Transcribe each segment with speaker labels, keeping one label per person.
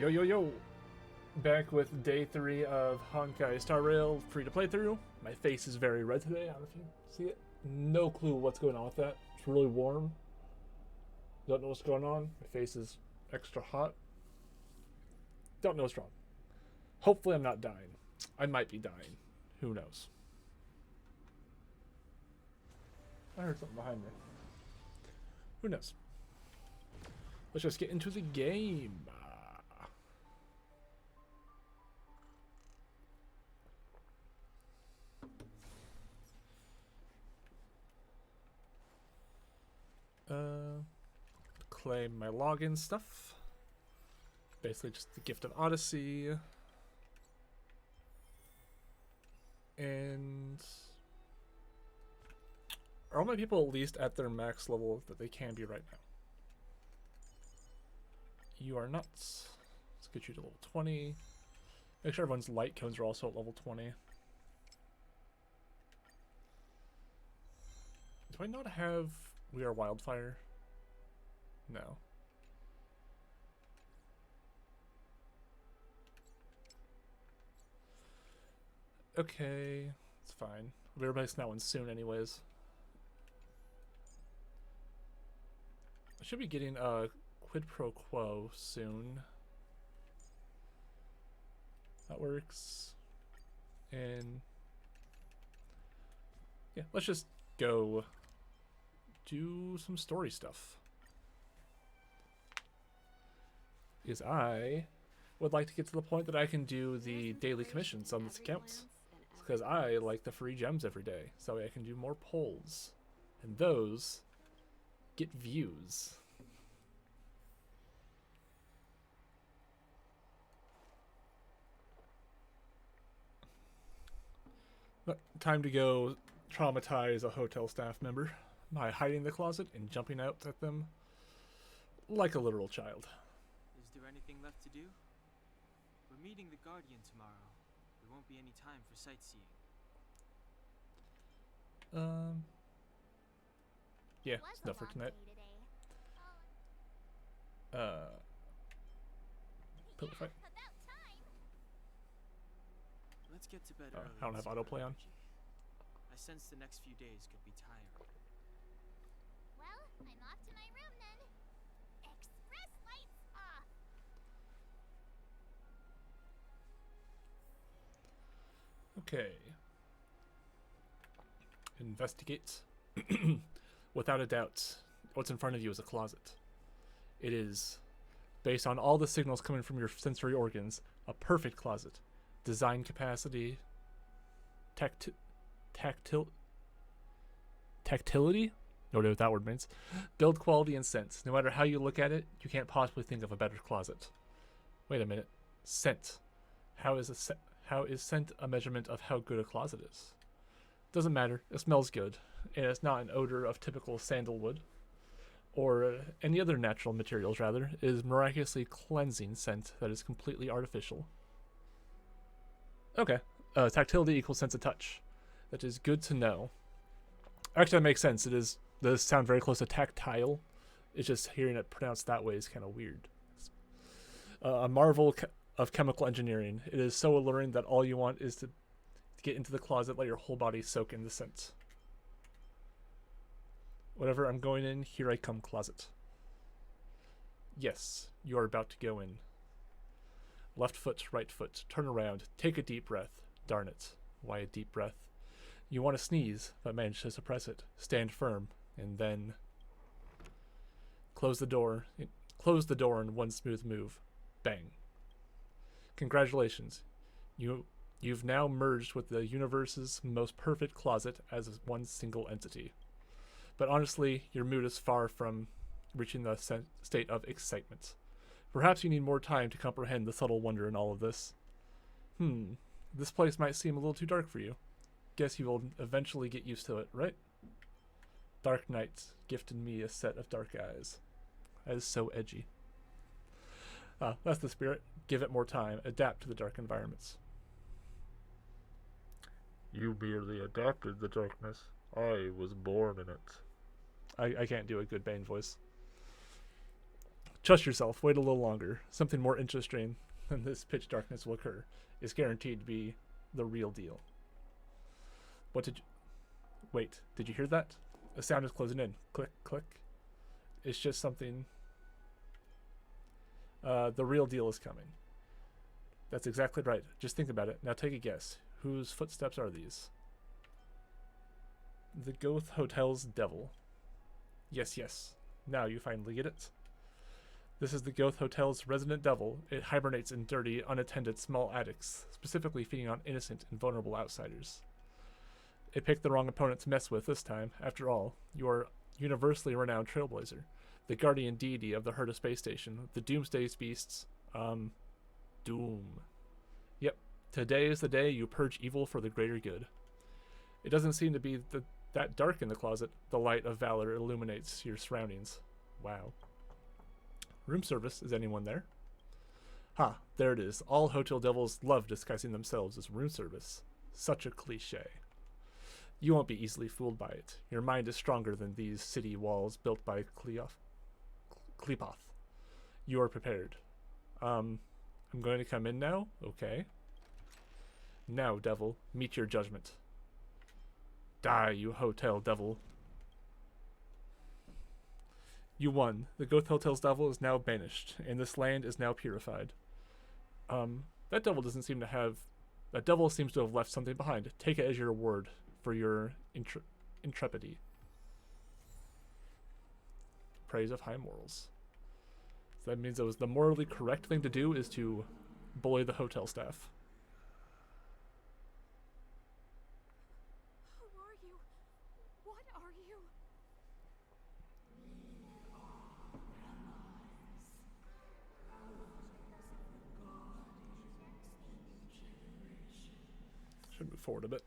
Speaker 1: Yo yo yo! Back with day 3 of Honkai Star Rail free to play through. My face is very red today, I don't know if you see it. No clue what's going on with that. It's really warm. Don't know what's going on. My face is extra hot. Don't know what's wrong. Hopefully I'm not dying. I might be dying. Who knows? I heard something behind me. Who knows? Let's just get into the game. Claim my login stuff. Basically just the gift of Odyssey. And are all my people at least at their max level that they can be right now? You are nuts. Let's get you to level 20. Make sure everyone's light cones are also at level 20. Do I not have We Are Wildfire? No. Okay, it's fine. We'll be replacing that one soon anyways. I should be getting a quid pro quo soon. That works. And yeah, let's just go do some story stuff. Because I would like to get to the point that I can do the daily commissions on this account. Because I like the free gems every day. So I can do more polls. And those get views. But time to go traumatize a hotel staff member by hiding in the closet and jumping out at them like a literal child.
Speaker 2: Is there anything left to do? We're meeting the Guardian tomorrow. There won't be any time for sightseeing.
Speaker 1: Yeah, it's enough for tonight. Pillar fight.
Speaker 2: Let's get to bed
Speaker 1: I
Speaker 2: early.
Speaker 1: don't have autoplay on.
Speaker 2: I sense the next few days could be tiring.
Speaker 3: Well, I'm off to my room then. Express lights off.
Speaker 1: Okay. Investigate. Without a doubt, what's in front of you is a closet. It is, based on all the signals coming from your sensory organs, a perfect closet. Design capacity, tactility? No idea what that word means. Build quality and scent. No matter how you look at it, you can't possibly think of a better closet. Wait a minute. Scent. How is scent a measurement of how good a closet is? Doesn't matter. It smells good, and it's not an odor of typical sandalwood or any other natural materials. Rather, it is miraculously cleansing scent that is completely artificial. Okay. Tactility equals sense of touch. That is good to know. Actually, that makes sense. It does sound very close to tactile. It's just hearing it pronounced that way is kind of weird. A marvel of chemical engineering. It is so alluring that all you want is to get into the closet, let your whole body soak in the scent. Whatever I'm going in, here I come, closet. Yes, you are about to go in. Left foot, right foot, turn around, take a deep breath. Darn it. Why a deep breath? You want to sneeze, but manage to suppress it. Stand firm, and then close the door. Close the door in one smooth move. Bang. Congratulations. You've now merged with the universe's most perfect closet as one single entity. But honestly, your mood is far from reaching the state of excitement. Perhaps you need more time to comprehend the subtle wonder in all of this. This place might seem a little too dark for you. Guess you will eventually get used to it, right? Dark night gifted me a set of dark eyes. That is so edgy. That's the spirit. Give it more time. Adapt to the dark environments. You merely adapted the darkness. I was born in it. I can't do a good Bane voice. Trust yourself. Wait a little longer. Something more interesting than this pitch darkness will occur. Is guaranteed to be the real deal. What did you... Wait, did you hear that? A sound is closing in. Click, click. It's just something... the real deal is coming. That's exactly right. Just think about it. Now take a guess. Whose footsteps are these? The Goth Hotel's devil. Yes, yes. Now you finally get it. This is the Goth Hotel's resident devil. It hibernates in dirty, unattended small attics, specifically feeding on innocent and vulnerable outsiders. It picked the wrong opponent to mess with this time. After all, you are universally renowned trailblazer, the guardian deity of the Herta space station, the Doomsday beasts. Doom. Yep, today is the day you purge evil for the greater good. It doesn't seem to be that dark in the closet. The light of valor illuminates your surroundings. Wow. Room service. Is anyone there? Ha, there it is. All hotel devils love disguising themselves as room service. Such a cliche. You won't be easily fooled by it. Your mind is stronger than these city walls built by Klepoth. You are prepared. I'm going to come in now? Okay. Now, devil, meet your judgment. Die, you hotel devil. You won. The Goth Hotel's devil is now banished, and this land is now purified. That devil doesn't seem to have... That devil seems to have left something behind. Take it as your reward for your intrepidity. Praise of high morals. So that means that was the morally correct thing to do is to bully the hotel staff.
Speaker 4: Who are you? What are you?
Speaker 1: Should move forward a bit.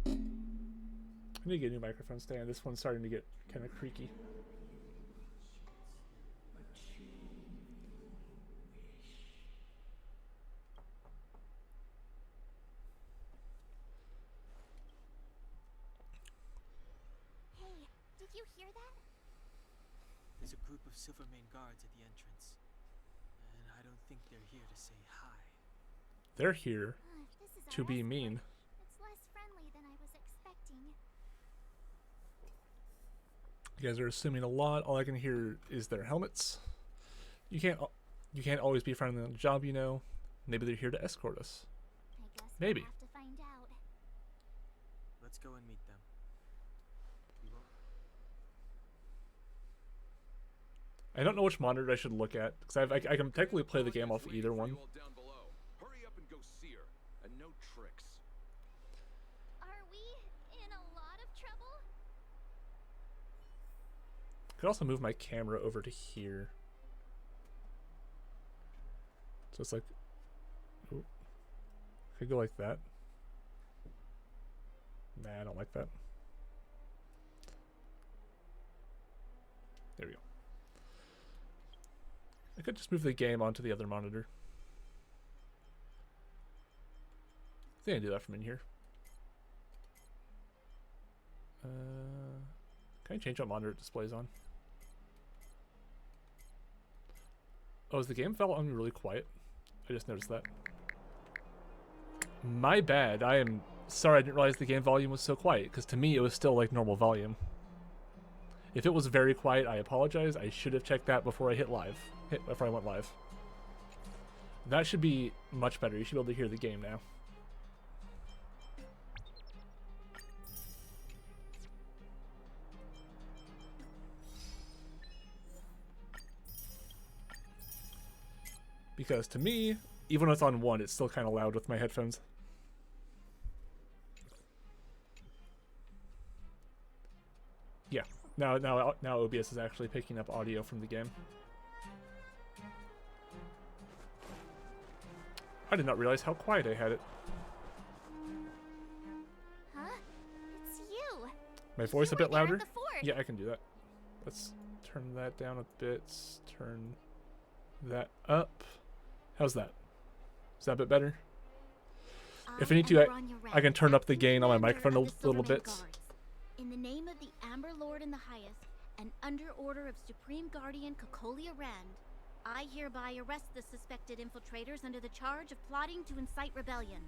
Speaker 1: I need to get a new microphone stand. This one's starting to get kind of creaky.
Speaker 3: Hey, did you hear that?
Speaker 2: There's a group of Silvermane guards at the entrance. And I don't think they're here to say hi.
Speaker 1: They're here
Speaker 3: If this is
Speaker 1: to
Speaker 3: our
Speaker 1: be
Speaker 3: escort,
Speaker 1: mean.
Speaker 3: It's less friendly than I was expecting.
Speaker 1: You guys are assuming a lot. All I can hear is their helmets. You can't always be friendly on the job, you know. Maybe they're here to escort us.
Speaker 3: I guess
Speaker 1: Maybe.
Speaker 3: we'll have to find out.
Speaker 2: Let's go and meet them. We won't...
Speaker 1: I don't know which monitor I should look at because I can technically play the game off either one.
Speaker 5: Hurry up and go see her, and no tricks.
Speaker 3: Are we in a lot of trouble?
Speaker 1: Could also move my camera over to here. So it's like, ooh, could go like that. Nah, I don't like that. There we go. I could just move the game onto the other monitor. I think I can do that from in here. Can I change what monitor it displays on? Oh, is the game volume really quiet? I just noticed that. My bad. I am sorry. I didn't realize the game volume was so quiet, because to me it was still like normal volume. If it was very quiet, I apologize. I should have checked that before I hit live. Before I went live. That should be much better. You should be able to hear the game now. Because to me, even when it's on 1, it's still kind of loud with my headphones. Yeah, now OBS is actually picking up audio from the game. I did not realize how quiet I had it.
Speaker 3: Huh? It's you.
Speaker 1: My voice a
Speaker 3: You
Speaker 1: bit
Speaker 3: were there at
Speaker 1: louder?
Speaker 3: the fort.
Speaker 1: Yeah, I can do that. Let's turn that down a bit. Turn that up. How's that? Is that a bit better? If I need to, I can turn up the gain on my microphone a little bit.
Speaker 3: In the name of the Amber Lord in the highest, and under order of Supreme Guardian Cocolia Rand, I hereby arrest the suspected infiltrators under the charge of plotting to incite rebellion.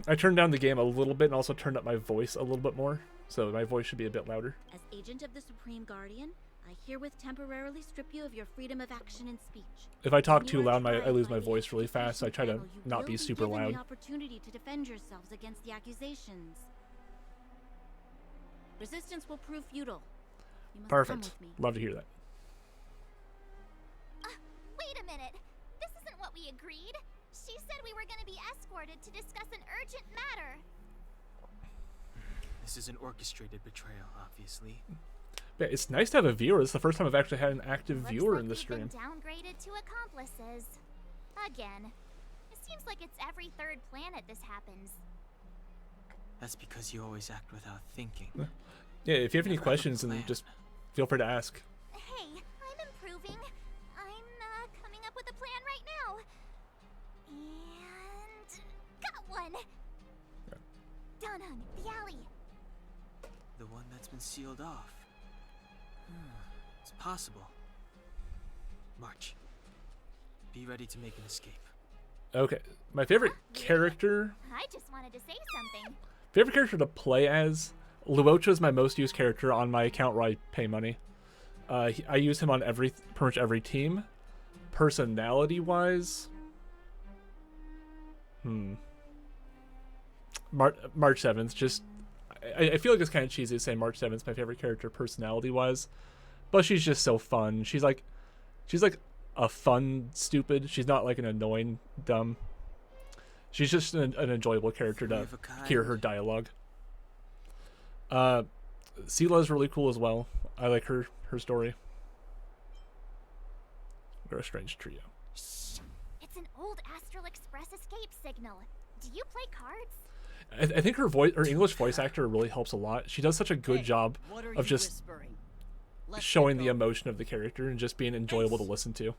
Speaker 1: I turned down the game a little bit and also turned up my voice a little bit more, so my voice should be a bit louder.
Speaker 3: As agent of the Supreme Guardian, I herewith temporarily strip you of your freedom of action and speech.
Speaker 1: If I talk too loud, I lose my voice really fast, so I try to not be super loud.
Speaker 3: The opportunity to defend yourselves against the accusations. Resistance will prove futile. You must come
Speaker 1: Perfect.
Speaker 3: with me.
Speaker 1: Love to hear that.
Speaker 3: Wait a minute. This isn't what we agreed. She said we were going to be escorted to discuss an urgent matter.
Speaker 2: This is an orchestrated betrayal, obviously.
Speaker 1: Yeah, it's nice to have a viewer. It's the first time I've actually had an active
Speaker 3: Looks
Speaker 1: viewer
Speaker 3: like
Speaker 1: in the
Speaker 3: we've
Speaker 1: stream.
Speaker 3: been downgraded to accomplices. Again. It seems like it's every third planet this happens.
Speaker 2: That's because you always act without thinking.
Speaker 1: Yeah, if you have any
Speaker 2: Never
Speaker 1: questions,
Speaker 2: have a
Speaker 1: then
Speaker 2: plan.
Speaker 1: just feel free to ask.
Speaker 3: Hey, I'm improving. I'm coming up with a plan right now. And got one. Dunhung, the alley.
Speaker 2: The one that's been sealed off. It's possible. March. Be ready to make an escape.
Speaker 1: Okay, my favorite character
Speaker 3: I just wanted to say something.
Speaker 1: Favorite character to play as? Luocha is my most used character on my account where I pay money. I use him on pretty much every team. Personality-wise, March 7th. Just, I feel like it's kind of cheesy to say March 7th's my favorite character personality-wise, but she's just so fun. She's like a fun stupid. She's not like an annoying dumb. She's just an enjoyable character to hear her dialogue. Sela is really cool as well. I like her story. We're a strange trio.
Speaker 3: Shh. It's an old Astral Express escape signal. Do you play cards?
Speaker 1: I think her English voice actor really helps a lot. She does such a good job of just showing the emotion of the character and just being enjoyable to listen to.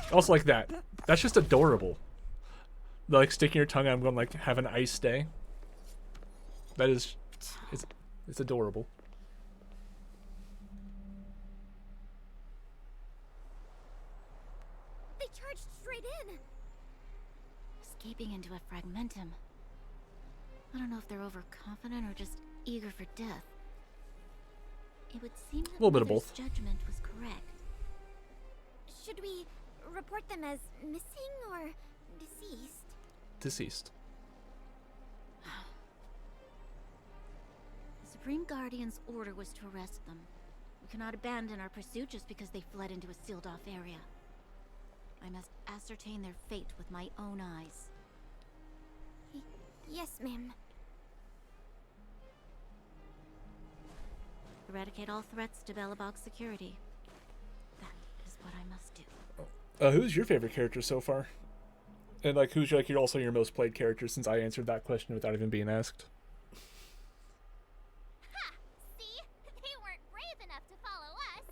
Speaker 1: Also like that. That's just adorable. Like sticking your tongue out and going like, have an ice day. That is, it's adorable.
Speaker 3: They charged straight in. Escaping into a fragmentum. I don't know if they're overconfident or just eager for death. It would seem that
Speaker 1: A little bit of
Speaker 3: Mother's
Speaker 1: both.
Speaker 3: judgment was correct. Should we report them as missing or deceased?
Speaker 1: Deceased.
Speaker 3: The Supreme Guardian's order was to arrest them. We cannot abandon our pursuit just because they fled into a sealed-off area. I must ascertain their fate with my own eyes. Yes, ma'am. Eradicate all threats to Belobog's security. That is what I must do.
Speaker 1: Who's your favorite character so far? And like, who's like also your most played character? Since I answered that question without even being asked.
Speaker 3: Ha! See? They weren't brave enough to follow us.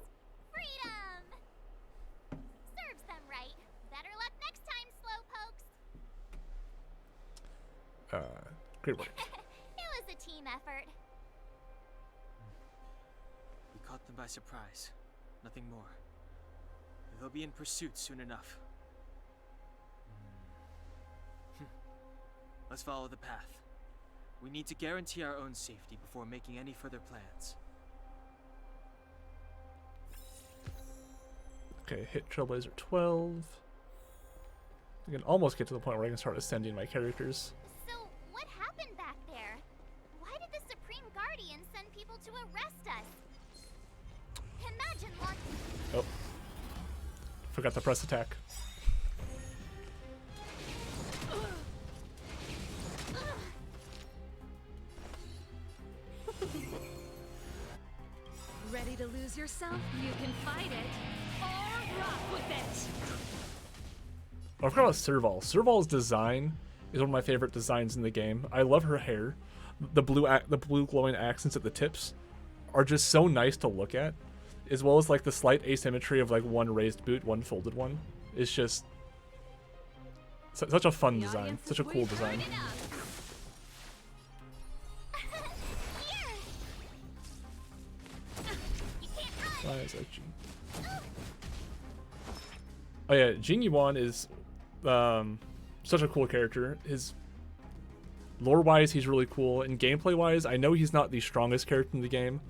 Speaker 3: Freedom! Serves them right. Better luck next time, slowpokes.
Speaker 1: Great work.
Speaker 3: It was a team effort.
Speaker 2: We caught them by surprise. Nothing more. They'll be in pursuit soon enough. Let's follow the path. We need to guarantee our own safety before making any further plans.
Speaker 1: Okay, hit Trailblazer 12. I can almost get to the point where I can start ascending my characters.
Speaker 3: So, what happened back there? Why did the Supreme Guardian send people to arrest us? Imagine launching...
Speaker 1: Oh. Forgot to press attack.
Speaker 4: Ready to lose yourself? You can fight it or rock with it.
Speaker 1: I forgot about Serval. Serval's design is one of my favorite designs in the game. I love her hair. The blue glowing accents at the tips are just so nice to look at, as well as like the slight asymmetry of like one raised boot, one folded one. It's just such a fun design, such a cool design. Why is that Jin? Oh yeah, Jin Yuan is such a cool character. His lore-wise, he's really cool, and gameplay-wise, I know he's not the strongest character in the game,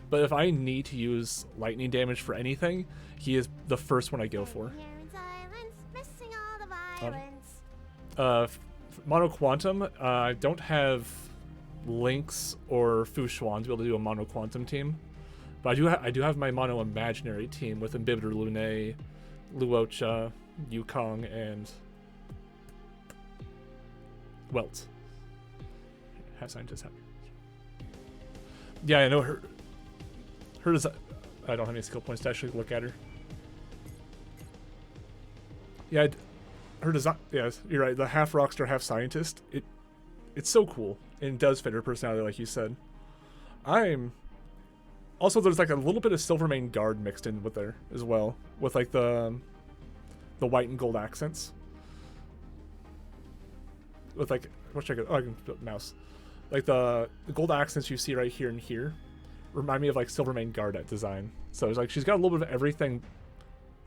Speaker 1: but if I need to use lightning damage for anything, he is the first one I go for. Mono Quantum, I don't have Lynx or Fu Xuan to be able to do a Mono Quantum team, but I do have my Mono Imaginary team with Imbibitor Lune, Luocha, Yukong, and Welt. Have scientists happy. Yeah, I know her. Her design. I don't have any skill points to actually look at her. Yeah, her design. Yes, you're right. The half rockstar, half scientist. It's so cool, and it does fit her personality, like you said. Also, there's like a little bit of Silvermane Guard mixed in with there as well, with like the white and gold accents. With like, what should I go? Oh, I can put mouse. Like the gold accents you see right here and here remind me of like Silvermane Guard design. So it's like she's got a little bit of everything.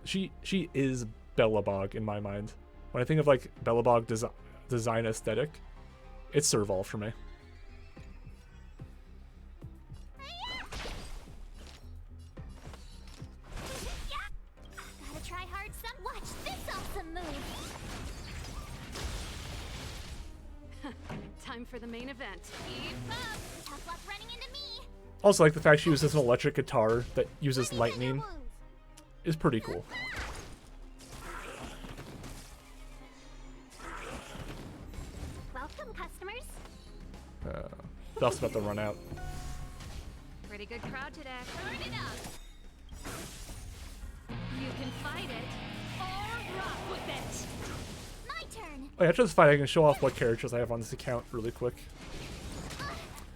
Speaker 1: She is Bellabog in my mind. When I think of like Bellabog design aesthetic, it's Serval for me.
Speaker 3: Gotta try hard some. Watch this awesome move.
Speaker 4: Time for the main event.
Speaker 3: Keep up. Tough luck running into me.
Speaker 1: Also, like the fact she uses an electric guitar that uses lightning is pretty cool.
Speaker 3: Welcome, customers.
Speaker 1: Bell's about to run out.
Speaker 4: Pretty good crowd today. Turn it up. You can fight it or rock with it.
Speaker 3: My turn.
Speaker 1: Oh yeah, after this fight, I can show off what characters I have on this account really quick.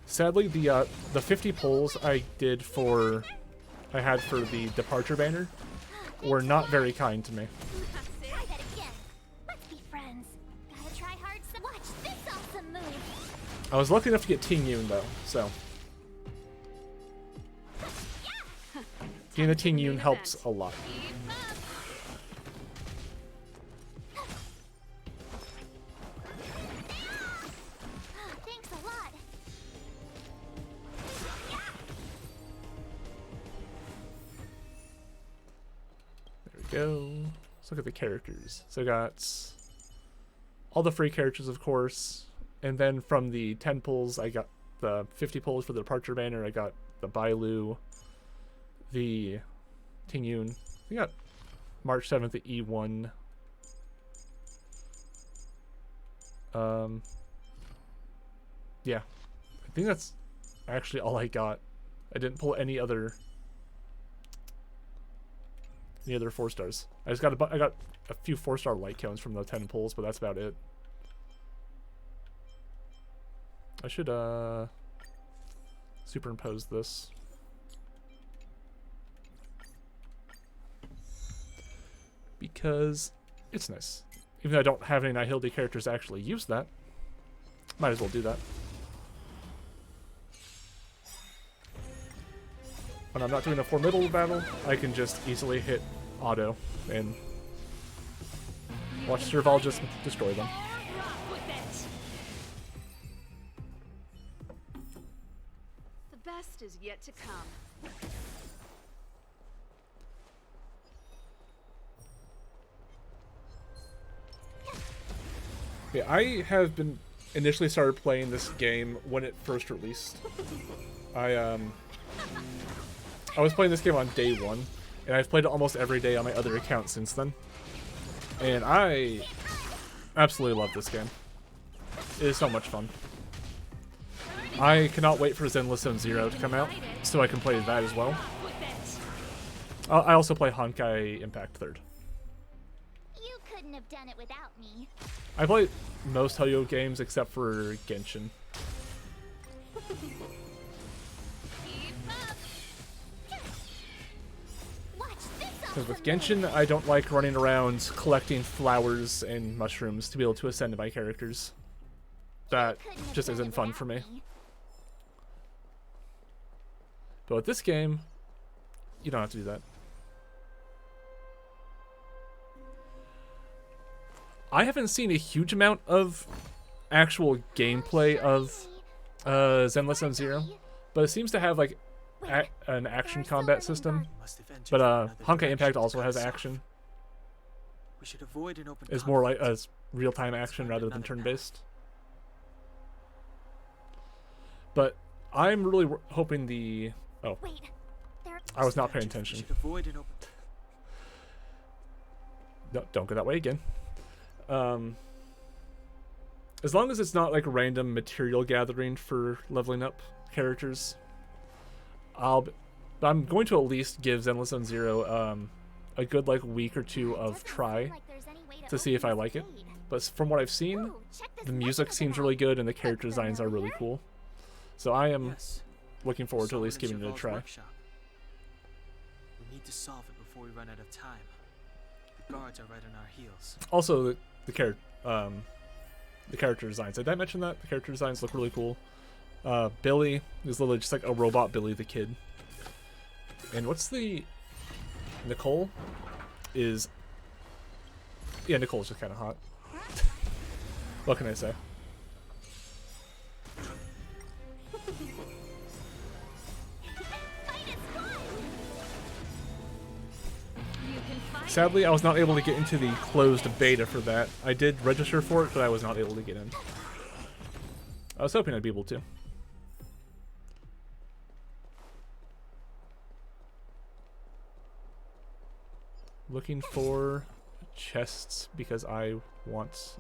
Speaker 1: Sadly, the 50 pulls I had for the departure banner were not very kind to me.
Speaker 3: Try that again. Let's be friends. Gotta try hard some. Watch this awesome move.
Speaker 1: I was lucky enough to get Ting Yun though, so getting the Ting Yun helps a lot.
Speaker 4: Keep up.
Speaker 3: Thanks a lot.
Speaker 1: There we go. Let's look at the characters. So I got all the free characters, of course, and then from the 10 pulls, I got the 50 pulls for the departure banner. I got the Bailu, the Ting Yun. We got March 7th, the E1. Yeah, I think that's actually all I got. I didn't pull any other 4 stars. I got a few 4-star light cones from the 10 pulls, but that's about it. I should superimpose this. Because it's nice. Even though I don't have any Nihilde characters actually use that, might as well do that. When I'm not doing a formidable battle, I can just easily hit auto and watch Serval just destroy them.
Speaker 4: Or rock with it. The best is yet to come.
Speaker 1: Okay, I have been initially started playing this game when it first released. I was playing this game on day 1, and I've played it almost every day on my other account since then. And I absolutely love this game. It is so much fun. I cannot wait for Zenless Zone Zero to come out, so I can play that as well.
Speaker 4: Rock with it.
Speaker 1: I also play Honkai Impact 3rd.
Speaker 3: You couldn't couldn't have done it without me.
Speaker 1: I play most Helio games except for Genshin. Because with Genshin, I don't like running around collecting flowers and mushrooms to be able to ascend to my characters. That just isn't fun for me. But with this game, you don't have to do that. I haven't seen a huge amount of actual gameplay of Zenless Zone Zero, but it seems to have like an action combat system. But Honkai Impact also has action.
Speaker 2: We should avoid an open
Speaker 1: It's more like as real-time action rather than turn-based. But I'm really hoping the... Oh,
Speaker 3: Wait, there.
Speaker 1: I was not paying
Speaker 2: We
Speaker 1: attention.
Speaker 2: should avoid an open.
Speaker 1: No, don't go that way again. As long as it's not like random material gathering for leveling up characters, I'm going to at least give Zenless Zone Zero a good like week or two of try to see if I like it. But from what I've seen, the music seems really good and the character designs are really cool. So I am
Speaker 2: Yes.
Speaker 1: looking forward to at least
Speaker 2: Solomon
Speaker 1: giving it a
Speaker 2: Cheval's
Speaker 1: try.
Speaker 2: workshop. We need to solve it before we run out of time. The guards are right on our heels.
Speaker 1: Also, the character designs. Did I mention that? The character designs look really cool. Billy is literally just like a robot Billy the Kid. And what's the... Nicole is... Yeah, Nicole's just kind of hot. What can I say? Sadly, I was not able to get into the closed beta for that. I did register for it, but I was not able to get in. I was hoping I'd be able to. Looking for chests because I want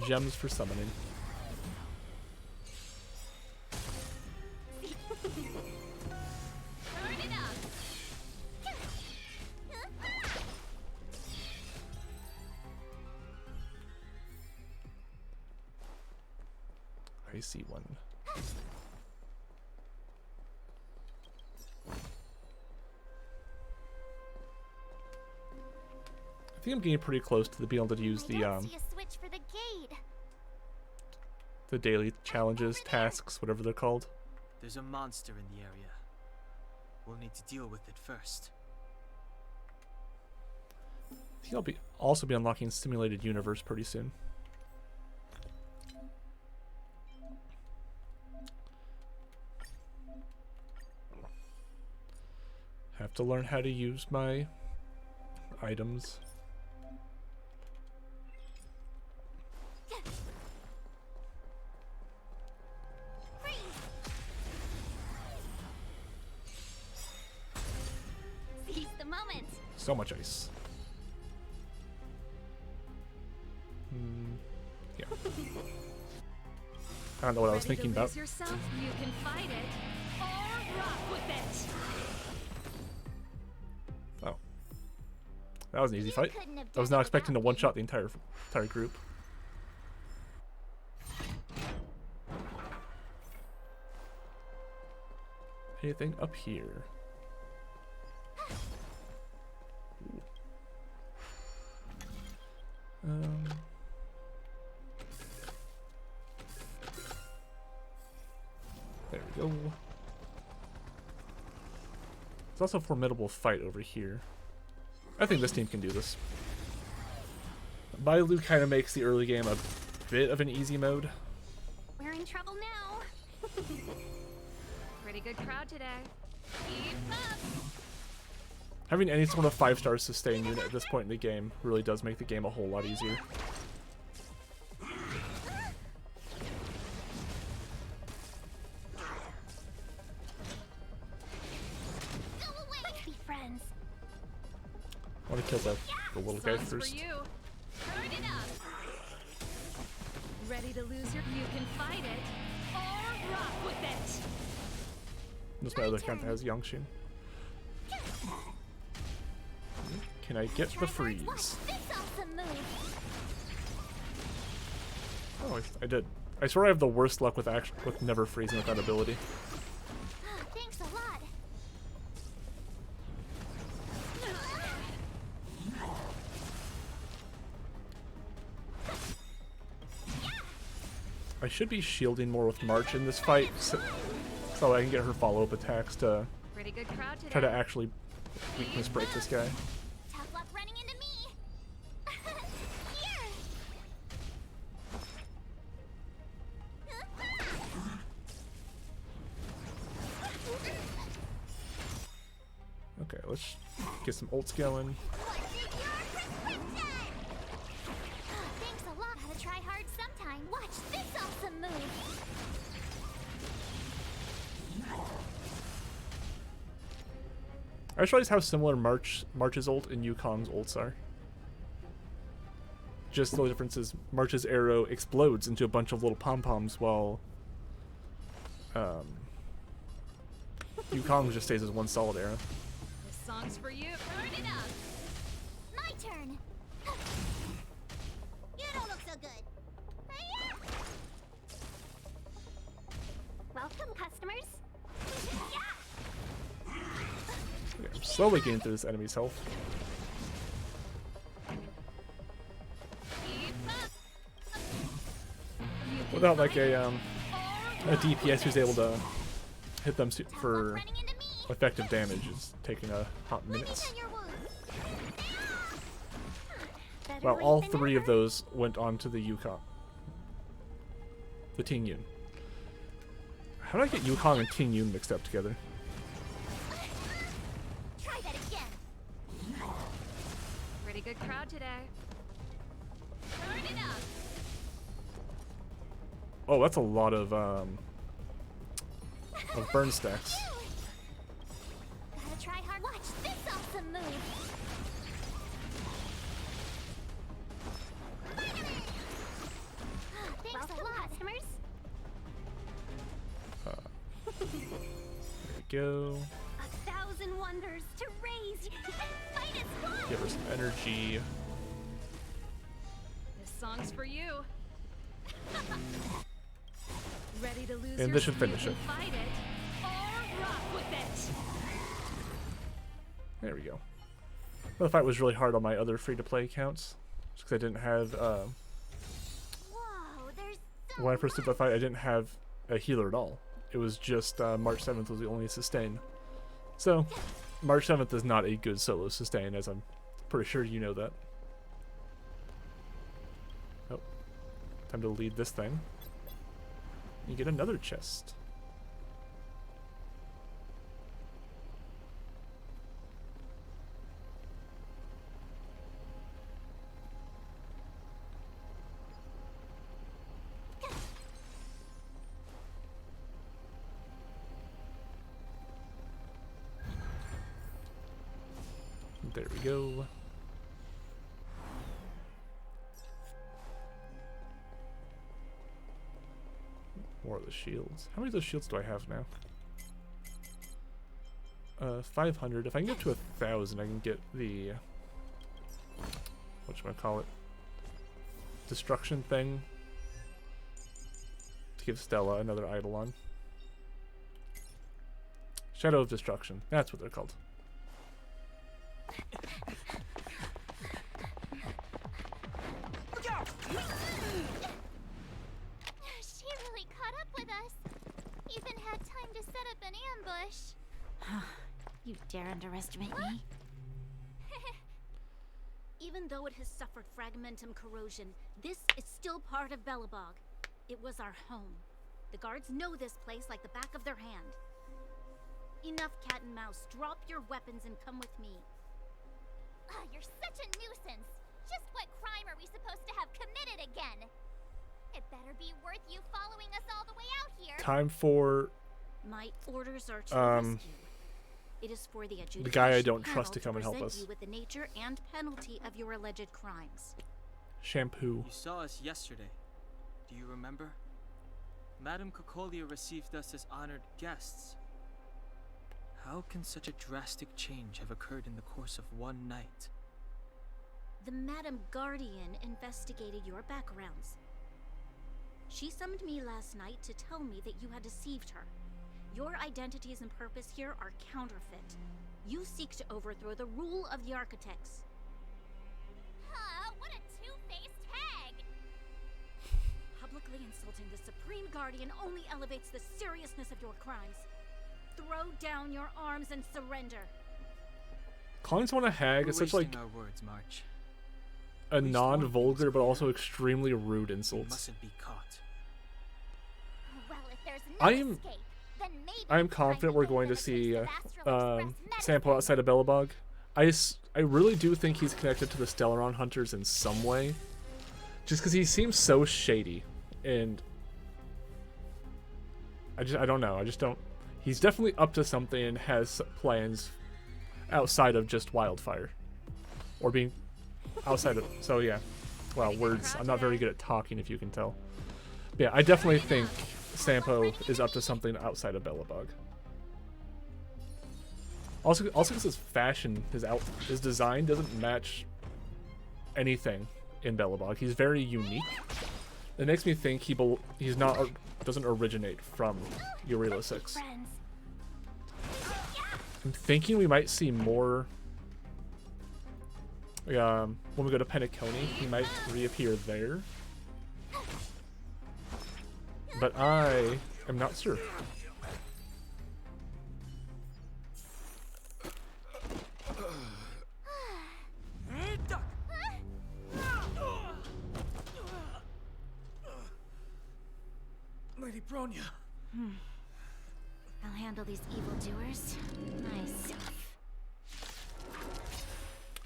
Speaker 1: gems for summoning. I see one. I think I'm getting pretty close to being able to use the
Speaker 3: switch for the gate.
Speaker 1: the daily challenges, tasks, whatever they're called.
Speaker 2: There's a monster in the area. We'll need to deal with it first.
Speaker 1: I think I'll also be unlocking Simulated Universe pretty soon. Have to learn how to use my items.
Speaker 3: Seize the moment.
Speaker 1: So much ice. Yeah. I don't know what I was thinking about.
Speaker 4: Lose yourself? You can fight it or rock with it.
Speaker 1: Oh. That was an easy fight.
Speaker 3: Couldn't have
Speaker 1: I was
Speaker 3: done
Speaker 1: not
Speaker 3: it
Speaker 1: expecting to
Speaker 3: without
Speaker 1: one-shot the entire group. Anything up here? There we go. There's also a formidable fight over here. I think this team can do this. Bailu kind of makes the early game a bit of an easy mode.
Speaker 3: We're in trouble now.
Speaker 4: Pretty good crowd today. Keep up.
Speaker 1: Having any sort of 5-star sustain unit at this point in the game really does make the game a whole lot easier.
Speaker 3: Go away. Let's be friends.
Speaker 1: I want to kill the little guy
Speaker 4: Songs
Speaker 1: first.
Speaker 4: for you. Turn it up. Ready to lose your? You can fight it or rock with it.
Speaker 1: This is my other account that has Yangshin. Can I get the freeze?
Speaker 3: This up.
Speaker 1: Oh, I did. I swear I have the worst luck with with never freezing with that ability.
Speaker 3: Thanks a lot.
Speaker 1: I should be shielding more with March in this fight, so I can get her follow-up attacks to
Speaker 4: Pretty good crowd today.
Speaker 1: try to actually weakness break this guy.
Speaker 3: Tough luck running into me. Here.
Speaker 1: Okay, let's get some ults going.
Speaker 3: Thanks a lot. Gotta try hard sometime. Watch this awesome move.
Speaker 1: I just realized how similar March's ult and Yukong's ults are. Just the only difference is March's arrow explodes into a bunch of little pom-poms while Yukong just stays as one solid arrow.
Speaker 4: This song's for you. Turn it up.
Speaker 3: My turn. You don't look so good. Welcome, customers. Yeah.
Speaker 1: Okay, I'm slowly getting through this enemy's health. Without like a DPS who's able to hit them for
Speaker 3: Running into me.
Speaker 1: effective damage is taking a hot
Speaker 3: Let me
Speaker 1: minutes.
Speaker 3: tend your wounds. Better
Speaker 1: Well,
Speaker 3: late
Speaker 1: all
Speaker 3: than
Speaker 1: three of
Speaker 3: never.
Speaker 1: those went on to the Yukong. The Ting Yun. How did I get Yukong and Ting Yun mixed up together?
Speaker 3: Try that again.
Speaker 4: Pretty good crowd today. Turn it up.
Speaker 1: Oh, that's a lot of burn stacks.
Speaker 3: Gotta try hard. Watch this awesome move. Thanks a lot, customers.
Speaker 1: There we go.
Speaker 3: 1,000 wonders to raise and fight as one.
Speaker 1: Give her some energy.
Speaker 4: This song's for you. Ready to lose
Speaker 1: And
Speaker 4: your
Speaker 1: this should
Speaker 4: you
Speaker 1: finish
Speaker 4: can
Speaker 1: it.
Speaker 4: Fight it or rock with it.
Speaker 1: There we go. The fight was really hard on my other free-to-play accounts, just because I didn't have.
Speaker 3: Whoa, there's so
Speaker 1: When I first did the
Speaker 3: much.
Speaker 1: fight, I didn't have a healer at all. It was just March 7th was the only sustain. So, March 7th is not a good solo sustain, as I'm pretty sure you know that. Oh, time to lead this thing. You get another chest. There we go. More of the shields. How many of those shields do I have now? 500. If I can get to 1,000, I can get the whatchamacallit, destruction thing to give Stella another Eidolon. Shadow of Destruction. That's what they're called.
Speaker 2: Look out!
Speaker 3: She really caught up with us. Even had time to set up an ambush.
Speaker 6: You dare underestimate me?
Speaker 3: Even though it has suffered fragmentum corrosion, this is still part of Belobog. It was our home. The guards know this place like the back of their hand. Enough cat and mouse. Drop your weapons and come with me. You're such a nuisance. Just what crime are we supposed to have committed again? It better be worth you following us all the way out here.
Speaker 1: Time for
Speaker 3: My orders are to rescue. It is for the adjudication
Speaker 1: guy I don't
Speaker 3: panel
Speaker 1: trust to come and help
Speaker 3: present
Speaker 1: us.
Speaker 3: you with the nature and penalty of your alleged crimes.
Speaker 1: shampoo.
Speaker 2: You saw us yesterday. Do you remember? Madame Cocolia received us as honored guests. How can such a drastic change have occurred in the course of one night?
Speaker 3: The Madam Guardian investigated your backgrounds. She summoned me last night to tell me that you had deceived her. Your identities and purpose here are counterfeit. You seek to overthrow the rule of the architects.
Speaker 6: Huh, what a two-faced hag!
Speaker 3: Publicly insulting the Supreme Guardian only elevates the seriousness of your crimes. Throw down your arms and surrender.
Speaker 1: Calling someone a hag is
Speaker 2: We're
Speaker 1: such like
Speaker 2: wasting our words, March.
Speaker 1: a
Speaker 2: least one thing is
Speaker 1: non-vulgar but
Speaker 2: clear.
Speaker 1: also extremely rude
Speaker 2: We
Speaker 1: insult.
Speaker 2: mustn't be caught.
Speaker 6: Well, if there's no
Speaker 1: I am-
Speaker 6: escape, then maybe
Speaker 1: I am
Speaker 6: it's time
Speaker 1: confident
Speaker 6: to
Speaker 1: we're
Speaker 6: go
Speaker 1: going
Speaker 6: for
Speaker 1: to
Speaker 6: the
Speaker 1: see
Speaker 6: taste of Astral Express
Speaker 1: Sampo
Speaker 6: medicine.
Speaker 1: outside of Bellabog. I really do think he's connected to the Stellaron Hunters in some way. Just because he seems so shady. And I don't know. I just don't. He's definitely up to something and has plans outside of just Wildfire. Or being outside of. So yeah. Wow, words. I'm not very good at talking, if you can tell. But yeah, I definitely think Sampo is up to something outside of Bellabog. Also because his fashion, his design doesn't match anything in Bellabog. He's very unique. It makes me think doesn't originate from Eurela 6.
Speaker 6: Friends.
Speaker 1: I'm thinking we might see more. When we go to Penacony, he might reappear there. But I am not sure.
Speaker 2: Lady Bronya.
Speaker 3: I'll handle these evildoers. Nice.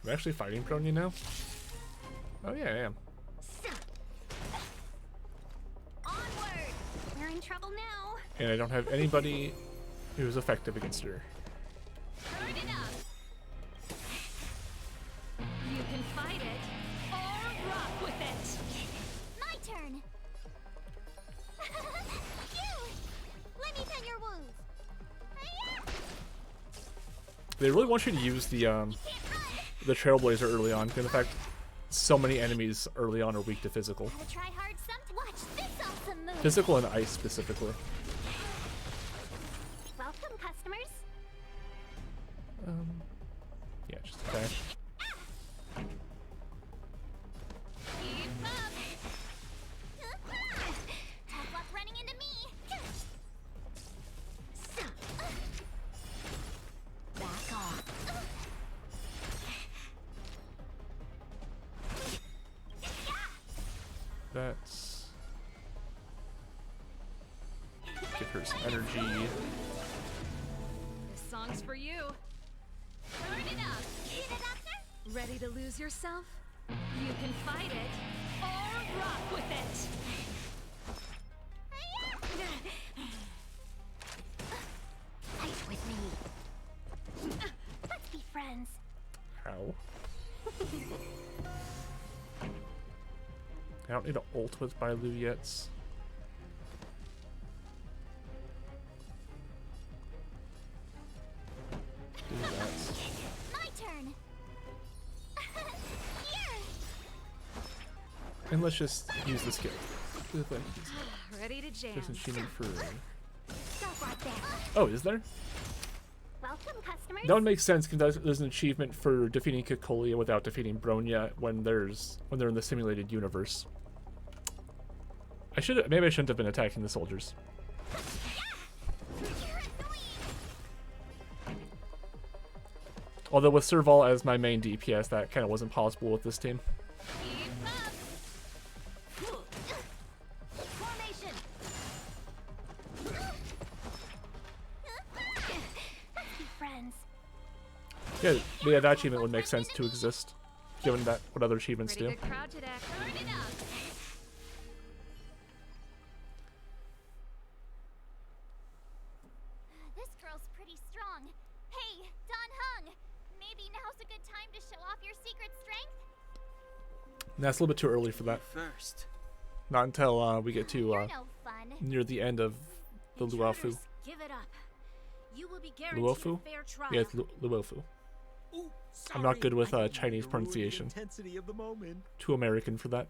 Speaker 1: Am I actually fighting Bronya now? Oh yeah, I am.
Speaker 6: Onward! We're in trouble now.
Speaker 1: And I don't have anybody who's effective against her.
Speaker 6: Turn it up.
Speaker 4: You can fight it or rock with it.
Speaker 6: My turn. You! Let me tend your wounds. Hi-ya!
Speaker 1: They really want you to use the
Speaker 6: Can't run.
Speaker 1: Trailblazer early on, given the fact so many enemies early on are weak to physical.
Speaker 6: Gotta try hard some. Watch this awesome move.
Speaker 1: Physical and ice specifically.
Speaker 6: Welcome, customers.
Speaker 1: Yeah, just attack.
Speaker 6: Keep up. Tough luck running into me. Back off.
Speaker 1: That's give her some energy.
Speaker 4: This song's for you.
Speaker 6: Turn it up. Need a doctor?
Speaker 4: Ready to lose yourself? You can fight it or rock with it.
Speaker 6: Fight with me. Let's be friends.
Speaker 1: How? I don't need to ult with Bailu yet. Do that.
Speaker 6: My turn. Here.
Speaker 1: And let's just use the skill. The thing.
Speaker 4: Ready to jam.
Speaker 1: There's an achievement for.
Speaker 6: Stop right there.
Speaker 1: Oh, is there?
Speaker 6: Welcome, customers.
Speaker 1: That would make sense because there's an achievement for defeating Cocolia without defeating Bronya when they're in the simulated universe. Maybe I shouldn't have been attacking the soldiers.
Speaker 6: You're annoying.
Speaker 1: Although with Serval as my main DPS, that kind of wasn't possible with this team.
Speaker 6: Keep up. Formation. Let's be friends.
Speaker 1: Yeah, that achievement would make sense to exist, given that what other achievements
Speaker 4: Pretty
Speaker 1: do.
Speaker 4: good crowd today.
Speaker 6: Turn it up. This girl's pretty strong. Hey, Don Hung. Maybe now's a good time to show off your secret strength?
Speaker 1: That's a little bit too early for that.
Speaker 2: First.
Speaker 1: Not until we get to
Speaker 6: You're no fun.
Speaker 1: near the end of the Luofu.
Speaker 3: Intruders, give it up. You will be guaranteed
Speaker 1: Luofu?
Speaker 3: a fair trial.
Speaker 1: Yeah, it's Luofu.
Speaker 7: Ooh,
Speaker 1: I'm not
Speaker 7: sorry,
Speaker 1: good with
Speaker 7: I didn't
Speaker 1: Chinese
Speaker 7: know the
Speaker 1: pronunciation.
Speaker 7: intensity of the moment.
Speaker 1: Too American for that.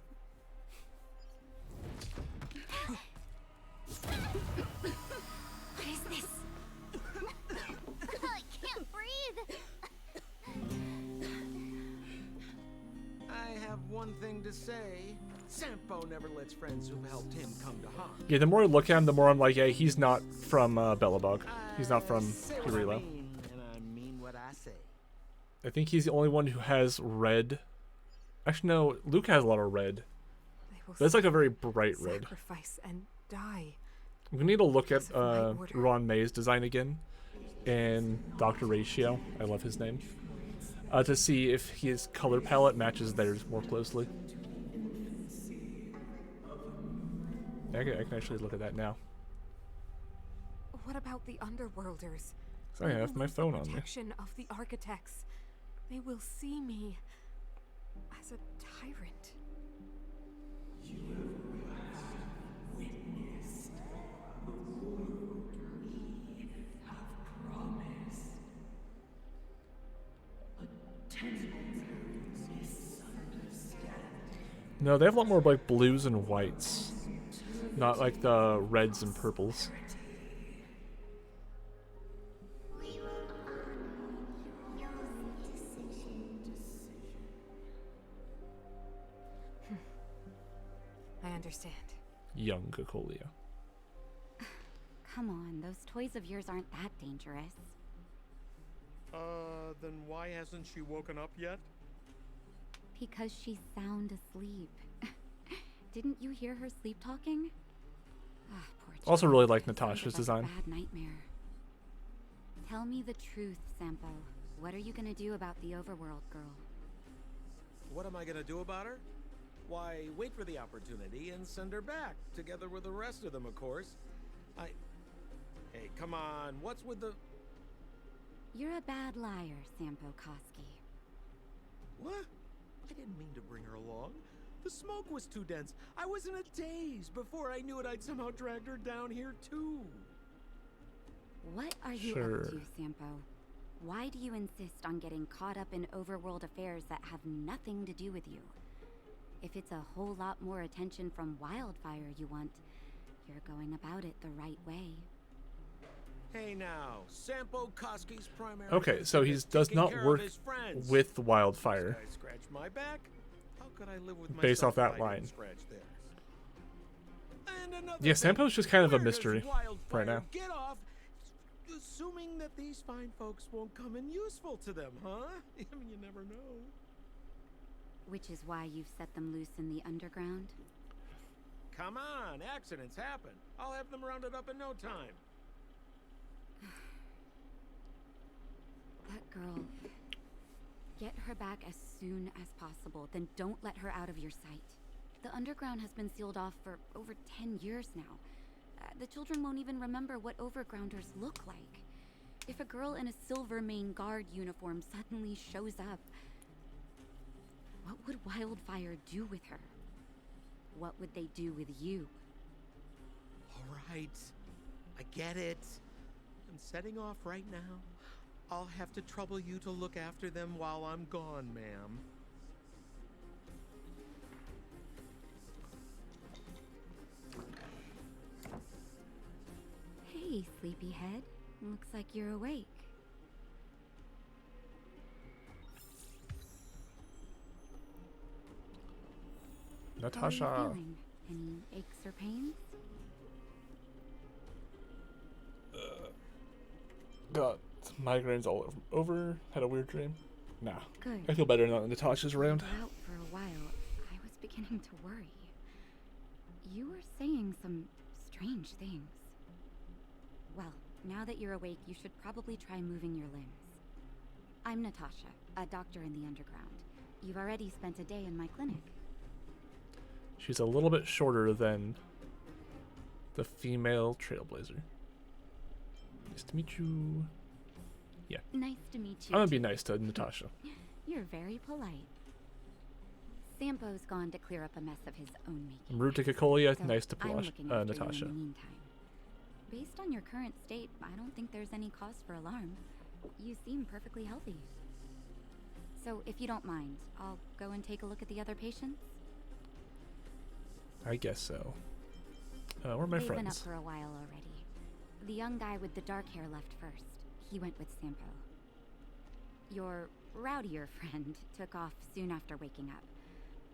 Speaker 7: thing to say. Sampo never lets friends who've helped him come to harm.
Speaker 1: Yeah, the more I look at him, the more I'm like, yeah, he's not from Bellabog. He's not from
Speaker 7: Say what I
Speaker 1: Hirilo.
Speaker 7: mean, and I mean what I say.
Speaker 1: I think he's the only one who has red. Actually, no, Luke has a lot of red.
Speaker 8: They will
Speaker 1: But it's like a very bright red.
Speaker 8: sacrifice and die.
Speaker 1: We need to look at
Speaker 8: Because of my order.
Speaker 1: Ron May's design again, and Dr. Ratio, I love his name, to see if his color palette matches theirs more closely. I can actually look at that now.
Speaker 8: What about the underworlders?
Speaker 1: So I have my phone on me.
Speaker 8: Protection of the architects. They will see me as a tyrant.
Speaker 1: No, they have a lot more like blues and whites, not like the reds and purples.
Speaker 8: I understand.
Speaker 1: Young Cocolia.
Speaker 3: Come on, those toys of yours aren't that dangerous.
Speaker 9: Then why hasn't she woken up yet?
Speaker 3: Because she's sound asleep. Didn't you hear her sleep talking? Ah, poor child.
Speaker 1: Also really like
Speaker 3: Sounds
Speaker 1: Natasha's
Speaker 3: like a
Speaker 1: design.
Speaker 3: bad nightmare. Tell me the truth, Sampo. What are you gonna do about the overworld girl?
Speaker 7: What am I gonna do about her? Why, wait for the opportunity and send her back, together with the rest of them, of course. Hey, come on, what's with the...
Speaker 3: You're a bad liar, Sampo Koski.
Speaker 7: What? I didn't mean to bring her along. The smoke was too dense. I was in a daze. Before I knew it, I'd somehow dragged her down here, too.
Speaker 3: What are you
Speaker 1: Sure.
Speaker 3: up to, Sampo? Why do you insist on getting caught up in overworld affairs that have nothing to do with you? If it's a whole lot more attention from Wildfire you want, you're going about it the right way.
Speaker 7: Hey now, Sampo Koski's primary...
Speaker 1: Okay, so he
Speaker 7: concern is
Speaker 1: does
Speaker 7: taking
Speaker 1: not
Speaker 7: care of
Speaker 1: work
Speaker 7: his friends.
Speaker 1: with Wildfire.
Speaker 7: I scratch my back. How could I live with
Speaker 1: Based
Speaker 7: myself
Speaker 1: off that
Speaker 7: if I didn't
Speaker 1: line.
Speaker 7: Scratch theirs? And another
Speaker 1: Yeah,
Speaker 7: thing,
Speaker 1: Sampo's just kind of a
Speaker 7: where does
Speaker 1: mystery
Speaker 7: Wildfire
Speaker 1: right now.
Speaker 7: Get off, assuming that these fine folks won't come in useful to them, huh? I mean, you never know.
Speaker 3: Which is why you've set them loose in the underground?
Speaker 7: Come on, accidents happen. I'll have them rounded up in no time.
Speaker 3: That girl. Get her back as soon as possible, then don't let her out of your sight. The underground has been sealed off for over 10 years now. The children won't even remember what overgrounders look like. If a girl in a silver main guard uniform suddenly shows up, what would Wildfire do with her? What would they do with you?
Speaker 7: All right, I get it. I'm setting off right now. I'll have to trouble you to look after them while I'm gone, ma'am.
Speaker 3: Hey, sleepyhead. Looks like you're awake. How are
Speaker 1: Natasha.
Speaker 3: you feeling? Any aches or pains?
Speaker 1: Got migraines all over. Had a weird dream. Nah.
Speaker 3: Good.
Speaker 1: I feel better now that Natasha's around.
Speaker 3: You were out for a while. I was beginning to worry. You were saying some strange things. Well, now that you're awake, you should probably try moving your limbs. I'm Natasha, a doctor in the underground. You've already spent a day in my clinic.
Speaker 1: She's a little bit shorter than the female trailblazer. Nice to meet you. Yeah.
Speaker 3: Nice to meet you.
Speaker 1: I'm gonna be nice to Natasha.
Speaker 3: You're very polite. Sampo's gone to clear up a mess of his own making.
Speaker 1: I'm rude to Cocolia.
Speaker 3: So
Speaker 1: Nice to
Speaker 3: I'm
Speaker 1: Palash,
Speaker 3: looking after you
Speaker 1: Natasha.
Speaker 3: in the meantime. Based on your current state, I don't think there's any cause for alarm. You seem perfectly healthy. So if you don't mind, I'll go and take a look at the other patients.
Speaker 1: I guess so. Where are my
Speaker 3: They've been up
Speaker 1: friends?
Speaker 3: for a while already. The young guy with the dark hair left first. He went with Sampo. Your rowdier friend took off soon after waking up.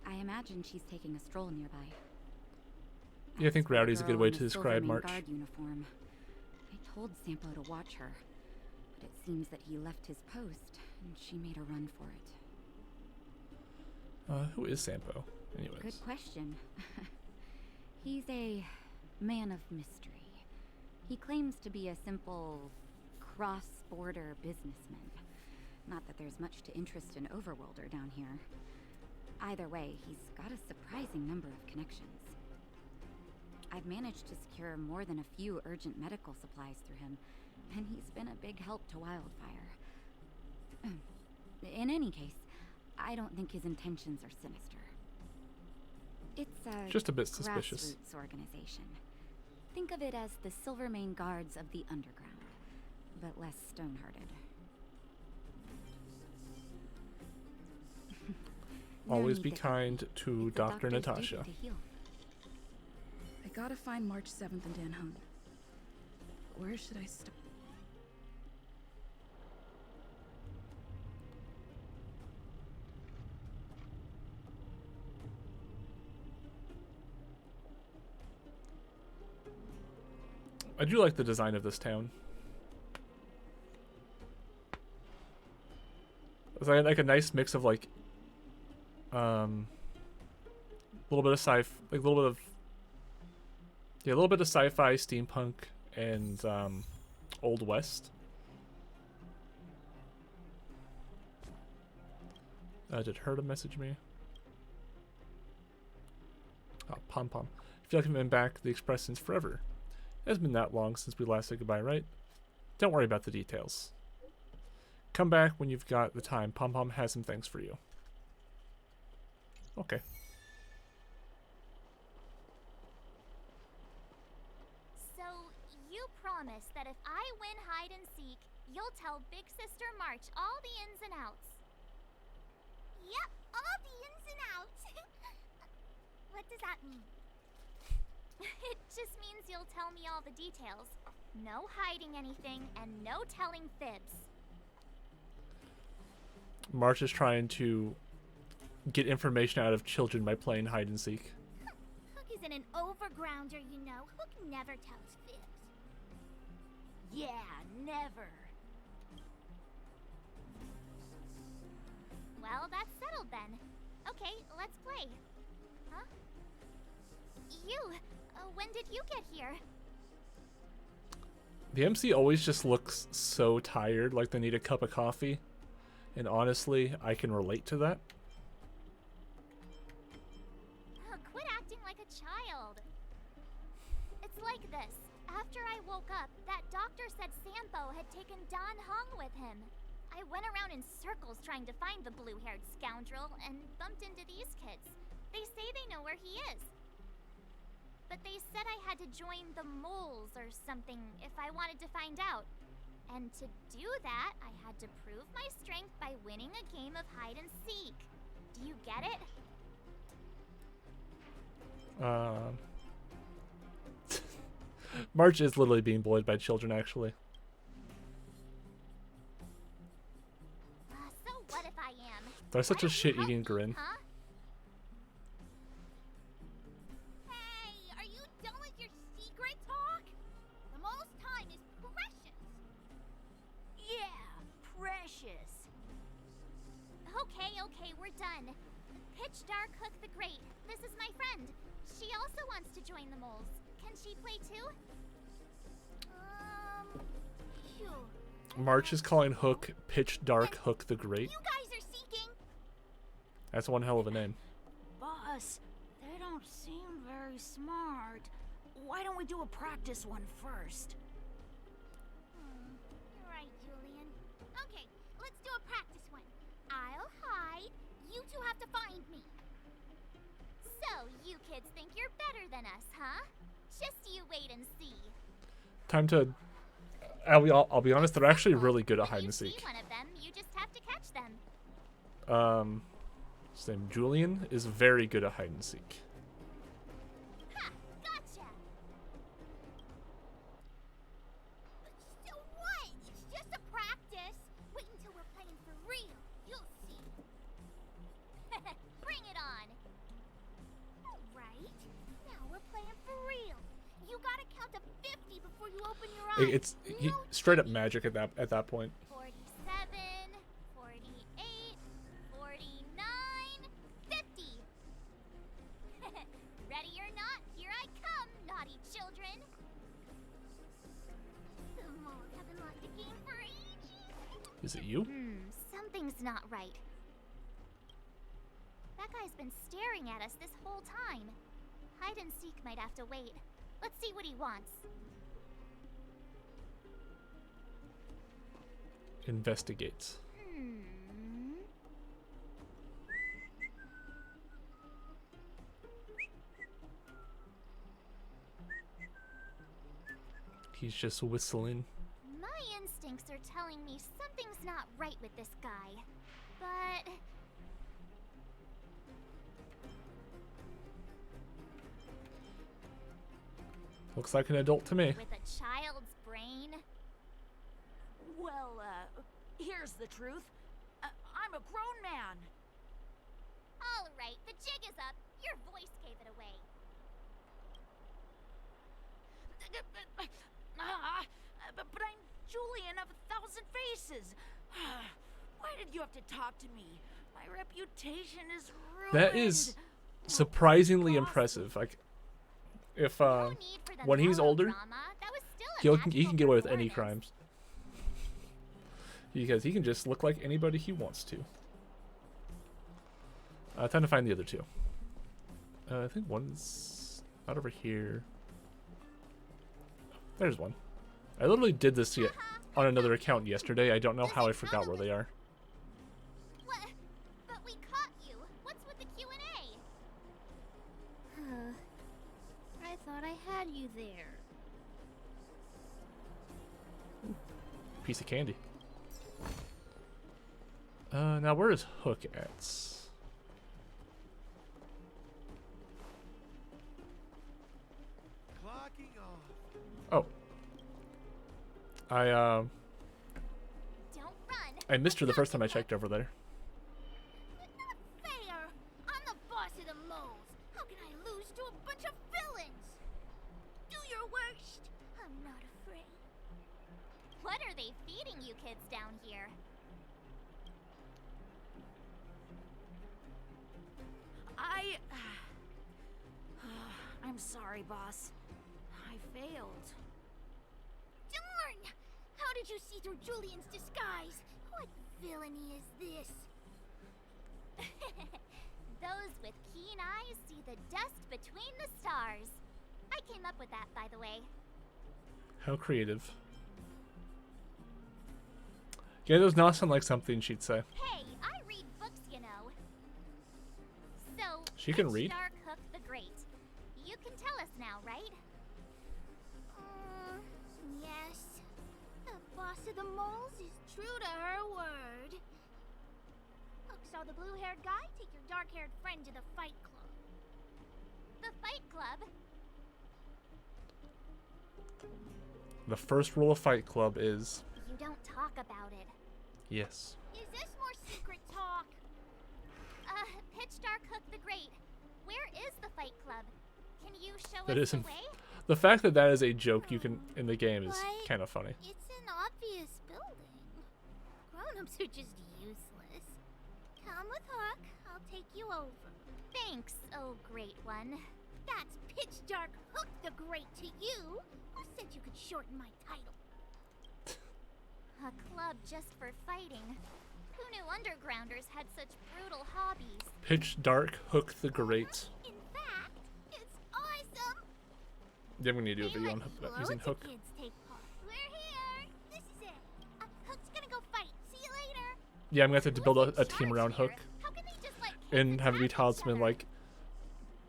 Speaker 10: I imagine she's taking a stroll nearby.
Speaker 1: Yeah, I think rowdy's a good way to describe
Speaker 10: Silvermane
Speaker 1: March.
Speaker 10: Guard uniform. I told Sampo to watch her, but it seems that he left his post, and she made a run for it.
Speaker 1: Who is Sampo? Anyways.
Speaker 10: Good question. He's a man of mystery. He claims to be a simple cross-border businessman. Not that there's much to interest an overworlder down here. Either way, he's got a surprising number of connections. I've managed to secure more than a few urgent medical supplies through him, and he's been a big help to Wildfire. In any case, I don't think his intentions are sinister. It's a
Speaker 1: just a bit suspicious
Speaker 10: grassroots organization. Think of it as the Silvermane Guards of the Underground, but less stone-hearted. No
Speaker 1: Always
Speaker 10: need
Speaker 1: be
Speaker 10: to
Speaker 1: kind to
Speaker 10: It's the
Speaker 1: Dr.
Speaker 10: doctor's
Speaker 1: Natasha.
Speaker 10: duty to heal.
Speaker 11: I gotta find March 7th and Dan Hung. Where should I start?
Speaker 1: I do like the design of this town. It's like a nice mix of like a little bit of a little bit of sci-fi, steampunk, and Old West. Did Herta message me? Oh, Pom Pom. I feel like I've been back the Express since forever. It hasn't been that long since we last said goodbye, right? Don't worry about the details. Come back when you've got the time. Pom Pom has some things for you. Okay.
Speaker 6: So, you promise that if I win hide and seek, you'll tell Big Sister March all the ins and outs. Yep, all the ins and outs. What does that mean? It just means you'll tell me all the details. No hiding anything and no telling fibs.
Speaker 1: March is trying to get information out of children by playing hide and seek.
Speaker 6: Hook isn't an overgrounder, you know. Hook never tells fibs. Yeah, never. Well, that's settled then. Okay, let's play. Huh? You, when did you get here?
Speaker 1: The MC always just looks so tired, like they need a cup of coffee. And honestly, I can relate to that.
Speaker 6: Quit acting like a child. It's like this. After I woke up, that doctor said Sampo had taken Don Hung with him. I went around in circles trying to find the blue-haired scoundrel and bumped into these kids. They say they know where he is. But they said I had to join the moles or something if I wanted to find out. And to do that, I had to prove my strength by winning a game of hide and seek. Do you get it?
Speaker 1: March is literally being bullied by children, actually.
Speaker 6: So what if I am?
Speaker 1: That's such a shit-eating grin.
Speaker 6: Huh? Hey, are you done with your secret talk? The most time is precious. Yeah, precious. Okay, we're done. Pitch Dark Hook the Great. This is my friend. She also wants to join the moles. Can she play too? Phew.
Speaker 1: March is calling Hook Pitch Dark Hook the Great.
Speaker 6: You guys are seeking.
Speaker 1: That's one hell of a name.
Speaker 12: Boss, they don't seem very smart. Why don't we do a practice one first?
Speaker 6: You're right, Julian. Okay, let's do a practice one. I'll hide. You two have to find me. So, you kids think you're better than us, huh? Just you wait and see.
Speaker 1: Time to... I'll be honest, they're actually really good at hide and seek.
Speaker 6: One of them, you just have to catch them.
Speaker 1: His name Julian is very good at hide and seek.
Speaker 6: Ha! Gotcha! So what? It's just a practice. Wait until we're playing for real. You'll see. Bring it on. before you open your eyes.
Speaker 1: It's straight up magic at that point.
Speaker 6: 47, 48, 49, 50. Ready or not, here I come, naughty children. The moles haven't lost a game for ages.
Speaker 1: Is it you?
Speaker 6: Something's not right. That guy's been staring at us this whole time. Hide and seek might have to wait. Let's see what he wants.
Speaker 1: Investigates. He's just whistling.
Speaker 6: My instincts are telling me something's not right with this guy. But
Speaker 1: Looks like an adult to me.
Speaker 6: with a child's brain?
Speaker 12: Well, here's the truth. I'm a grown man.
Speaker 6: All right, the jig is up. Your voice gave it away.
Speaker 12: But I'm Julian of 1,000 Faces. Why did you have to talk to me? My reputation is ruined.
Speaker 1: That is surprisingly impressive. Like, if when he's older, he can get away with any crimes because he can just look like anybody he wants to. Time to find the other two. I think one's not over here. There's one. I literally did this on another account yesterday. I don't know how I forgot where they are.
Speaker 6: What? But we caught you. What's with the Q&A? I thought I had you there.
Speaker 1: Piece of candy. Now where is Hook at?
Speaker 7: Clocking off.
Speaker 1: Oh.
Speaker 6: Don't run.
Speaker 1: I missed her the first time I checked over there.
Speaker 6: Not fair. I'm the boss of the moles. How can I lose to a bunch of villains? Do your worst. I'm not afraid. What are they feeding you kids down here?
Speaker 12: I'm sorry, boss. I failed.
Speaker 6: Darn! How did you see through Julian's disguise? What villainy is this? Those with keen eyes see the dust between the stars. I came up with that, by the way.
Speaker 1: How creative. Yeah, those not sound like something she'd say.
Speaker 6: Hey, I read books, you know. So,
Speaker 1: She can read?
Speaker 6: Dark Hook the Great. You can tell us now, right? Yes. The boss of the moles is true to her word. Hook saw the blue-haired guy take your dark-haired friend to the Fight Club. The Fight Club?
Speaker 1: The first rule of Fight Club is
Speaker 6: You don't talk about it.
Speaker 1: yes.
Speaker 6: Is this more secret talk? Pitch Dark Hook the Great. Where is the Fight Club? Can you show
Speaker 1: That
Speaker 6: us the
Speaker 1: isn't.
Speaker 6: way?
Speaker 1: The fact that that is a joke you can in the game is
Speaker 6: What?
Speaker 1: kind of funny.
Speaker 6: It's an obvious building. Grown-ups are just useless. Come with Hook. I'll take you over. Thanks, oh great one. That's Pitch Dark Hook the Great to you. Who said you could shorten my title? A club just for fighting. Who knew undergrounders had such brutal hobbies?
Speaker 1: Pitch Dark Hook the Great.
Speaker 6: In fact, it's awesome.
Speaker 1: Then we need to do a video on using
Speaker 6: Loads of
Speaker 1: Hook.
Speaker 6: kids take part. We're here. This is it. Hook's gonna go fight. See you later.
Speaker 1: Yeah, I'm gonna have to build a team around Hook
Speaker 6: How can they just let
Speaker 1: and have it be titled something like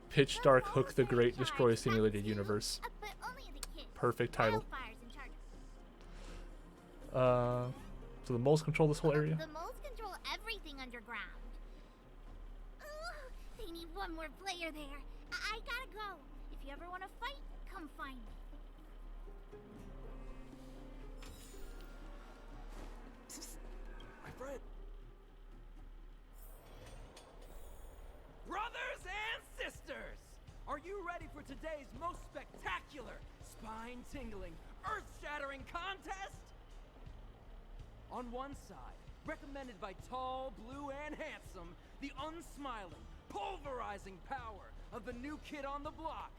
Speaker 1: Pitch Dark Hook the Great Destroy Simulated Universe.
Speaker 6: But only the kids.
Speaker 1: Perfect title.
Speaker 6: Wildfire's in charge.
Speaker 1: So the moles control this whole area?
Speaker 6: The moles control everything underground. Ooh, they need one more player there. I gotta go. If you ever want to fight, come find me.
Speaker 7: My friend. Brothers and sisters, are you ready for today's most spectacular spy
Speaker 13: spine-tingling, earth-shattering contest? On one side, recommended by tall, blue, and handsome, the unsmiling, pulverizing power of the new kid on the block,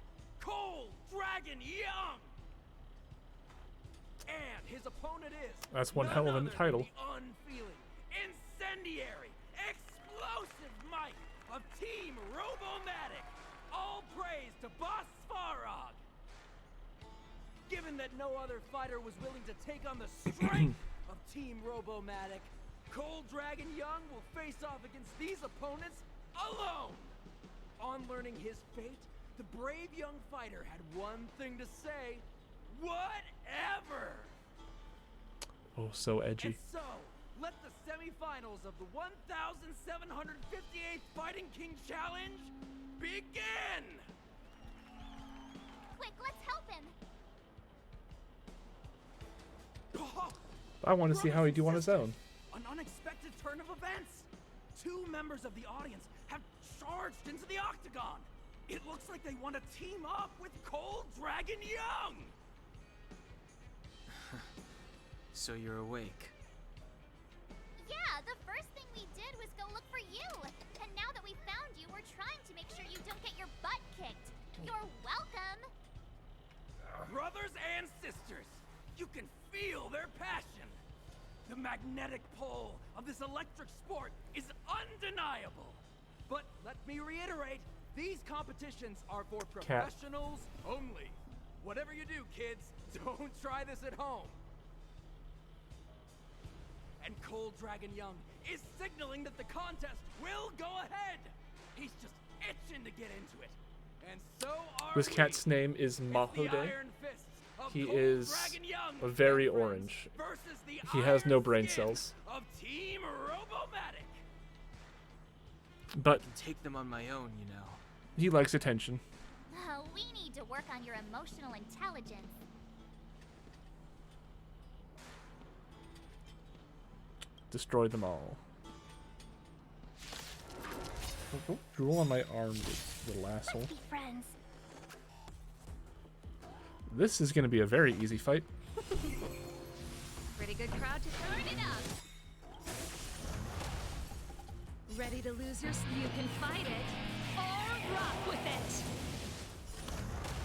Speaker 13: Cold Dragon Young! And his opponent is
Speaker 1: That's one hell of a title.
Speaker 13: the unfeeling, incendiary, explosive might of Team Robomatic. All praise to Boss Svarog. Given that no other fighter was willing to take on the strength of Team Robomatic, Cold Dragon Young will face off against these opponents alone. On learning his fate, the brave young fighter had one thing to say: whatever!
Speaker 1: Oh, so edgy.
Speaker 13: And so, let the semifinals of the 1,758th Fighting King Challenge begin!
Speaker 6: Quick, let's help him!
Speaker 1: I want to see how he do on his own.
Speaker 13: An unexpected turn of events! Two members of the audience have charged into the octagon! It looks like they want to team up with Cold Dragon Young!
Speaker 2: So you're awake.
Speaker 6: Yeah, the first thing we did was go look for you. And now that we found you, we're trying to make sure you don't get your butt kicked. You're welcome.
Speaker 13: Brothers and sisters, you can feel their passion. The magnetic pull of this electric sport is undeniable. But let me reiterate, these competitions are for professionals only. Whatever you do, kids, don't try this at home. And Cold Dragon Young is signaling that the contest will go ahead. He's just itching to get into it. And so are
Speaker 1: This cat's name is Mahode. He is very orange. He has no brain cells.
Speaker 13: Of Team Robomatic.
Speaker 1: But
Speaker 2: I can take them on my own, you know.
Speaker 1: he likes attention.
Speaker 6: We need to work on your emotional intelligence.
Speaker 1: Destroy them all. Oh, drool on my arm, you little asshole.
Speaker 6: Let's be friends.
Speaker 1: This is going to be a very easy fight.
Speaker 4: Pretty good crowd to turn it up. Ready to lose your... You can fight it or rock with it.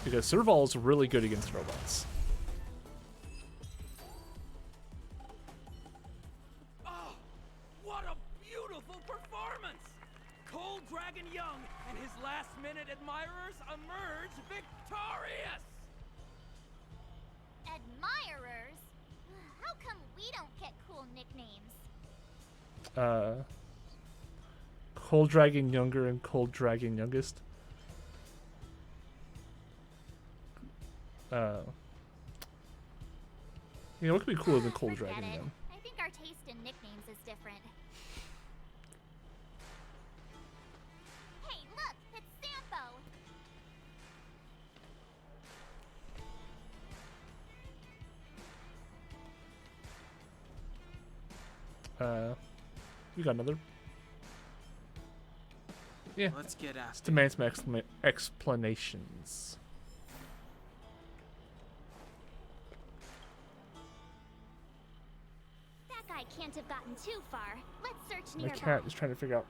Speaker 1: Because Serval is really good against robots.
Speaker 13: Oh, what a beautiful performance! Cold Dragon Young and his last-minute admirers emerge victorious!
Speaker 6: Admirers? How come we don't get cool nicknames?
Speaker 1: Cold Dragon Younger and Cold Dragon Youngest. You know, what could be cooler than Cold
Speaker 6: Forget
Speaker 1: Dragon
Speaker 6: it.
Speaker 1: Young?
Speaker 6: I think our taste in nicknames is different. Hey, look! It's Sampo!
Speaker 1: We got another. Yeah.
Speaker 2: Let's get
Speaker 1: Let's
Speaker 2: after
Speaker 1: demand some explanations.
Speaker 6: That guy can't have gotten too far. Let's search
Speaker 1: My
Speaker 6: nearby.
Speaker 1: cat is trying to figure out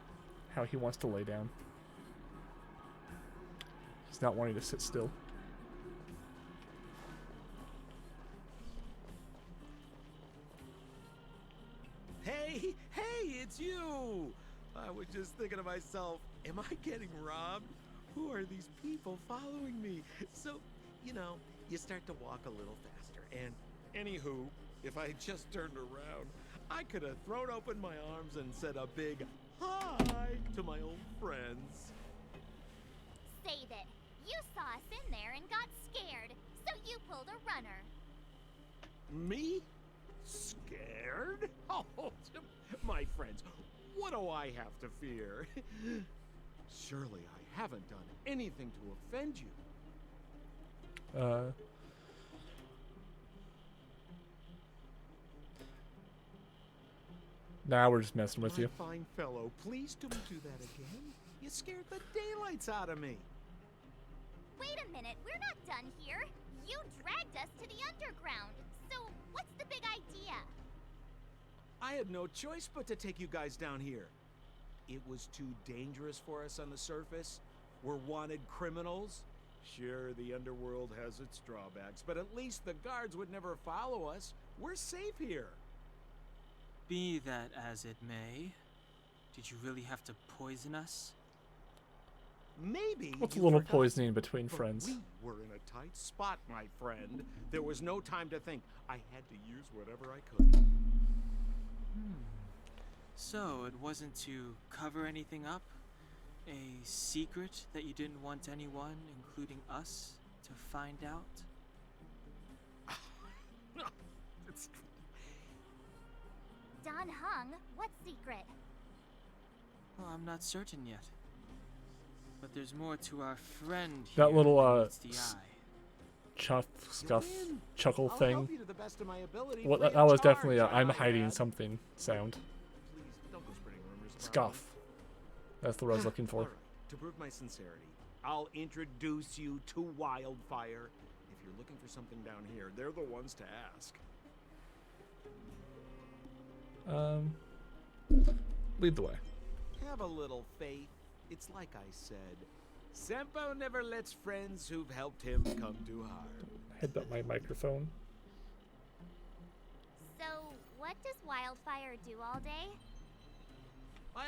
Speaker 1: how he wants to lay down. He's not wanting to sit still.
Speaker 7: Hey, it's you! I was just thinking to myself, am I getting robbed? Who are these people following me? So, you know, you start to walk a little faster, and anywho, if I had just turned around, I could have thrown open my arms and said a big hi to my old friends.
Speaker 6: Save it. You saw us in there and got scared, so you pulled a runner.
Speaker 7: Me? Scared? Oh, my friends, what do I have to fear? Surely I haven't done anything to offend you.
Speaker 1: Now we're just messing with
Speaker 7: My
Speaker 1: you.
Speaker 7: fine fellow, please don't do that again. You scared the daylights out of me.
Speaker 6: Wait a minute, we're not done here. You dragged us to the underground. So, what's the big idea?
Speaker 7: I had no choice but to take you guys down here. It was too dangerous for us on the surface. We're wanted criminals. Sure, the underworld has its drawbacks, but at least the guards would never follow us. We're safe here.
Speaker 2: Be that as it may, did you really have to poison us?
Speaker 7: Maybe.
Speaker 1: What's a
Speaker 7: you
Speaker 1: little
Speaker 7: forgot,
Speaker 1: poisoning between
Speaker 7: but
Speaker 1: friends?
Speaker 7: We were in a tight spot, my friend. There was no time to think. I had to use whatever I could.
Speaker 2: So, it wasn't to cover anything up? A secret that you didn't want anyone, including us, to find out?
Speaker 6: Don Hung, what secret?
Speaker 2: Well, I'm not certain yet. But there's more to our friend here
Speaker 1: That little
Speaker 2: than meets the eye.
Speaker 1: chuff, scuff,
Speaker 7: win.
Speaker 1: chuckle
Speaker 7: I'll
Speaker 1: thing.
Speaker 7: help you to the best of my ability,
Speaker 1: Well,
Speaker 7: free
Speaker 1: that
Speaker 7: of
Speaker 1: was
Speaker 7: charge,
Speaker 1: definitely a
Speaker 7: I
Speaker 1: I'm
Speaker 7: might
Speaker 1: hiding
Speaker 7: add.
Speaker 1: something sound.
Speaker 7: Please, don't go spreading rumors about me.
Speaker 1: Scuff. That's the word I was looking for.
Speaker 7: All right, to prove my sincerity, I'll introduce you to Wildfire. If you're looking for something down here, they're the ones to ask.
Speaker 1: Lead the way.
Speaker 7: Have a little faith. It's like I said. Senpo never lets friends who've helped him come too hard.
Speaker 1: Headbutt my microphone.
Speaker 6: So, what does Wildfire do all day?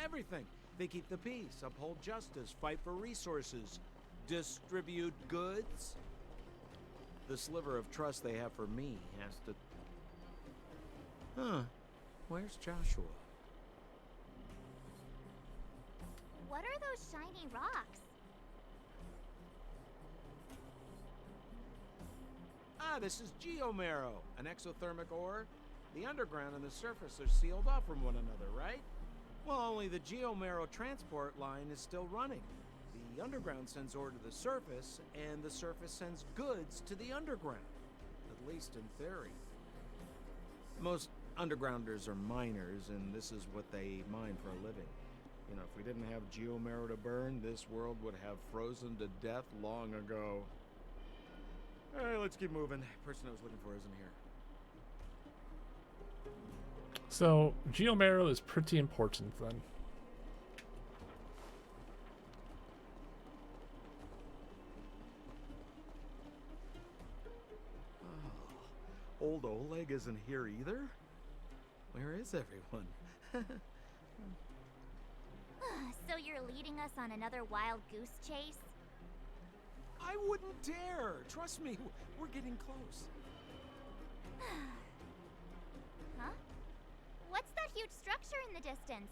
Speaker 7: Everything. They keep the peace, uphold justice, fight for resources, distribute goods. The sliver of trust they have for me has to... Huh. Where's Joshua?
Speaker 6: What are those shiny rocks?
Speaker 7: This is geomarrow, an exothermic ore. The underground and the surface are sealed off from one another, right? Well, only the geomarrow transport line is still running. The underground sends ore to the surface, and the surface sends goods to the underground. At least in theory. Most undergrounders are miners, and this is what they mine for a living. You know, if we didn't have geomarrow to burn, this world would have frozen to death long ago. Alright, let's keep moving. The person I was looking for isn't here.
Speaker 1: So, geomarrow is pretty important then.
Speaker 7: Oh, old Oleg isn't here either? Where is everyone?
Speaker 6: So you're leading us on another wild goose chase?
Speaker 7: I wouldn't dare! Trust me, we're getting close.
Speaker 6: Huh? What's that huge structure in the distance?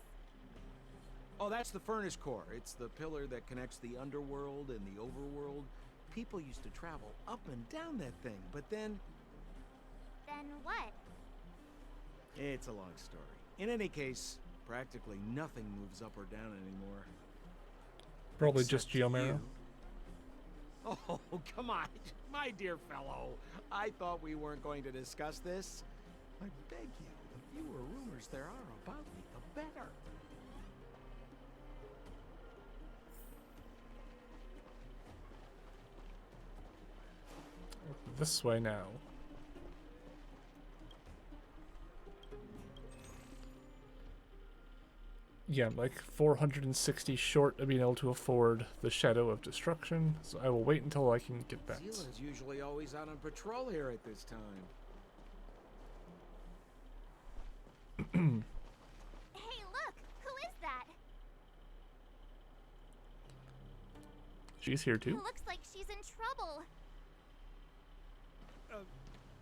Speaker 7: Oh, that's the furnace core. It's the pillar that connects the underworld and the overworld. People used to travel up and down that thing, but then...
Speaker 6: Then what?
Speaker 7: It's a long story. In any case, practically nothing moves up or down anymore.
Speaker 1: Probably just
Speaker 7: Except
Speaker 1: geomarrow.
Speaker 7: you. Oh, come on, my dear fellow. I thought we weren't going to discuss this. I beg you, the fewer rumors there are about me, the better.
Speaker 1: This way now. Yeah, I'm like 460 short of being able to afford the Shadow of Destruction, so I will wait until I can get that.
Speaker 7: Zila's usually always out on patrol here at this time.
Speaker 6: Hey, look! Who is that?
Speaker 1: She's here too.
Speaker 6: Looks like she's in trouble.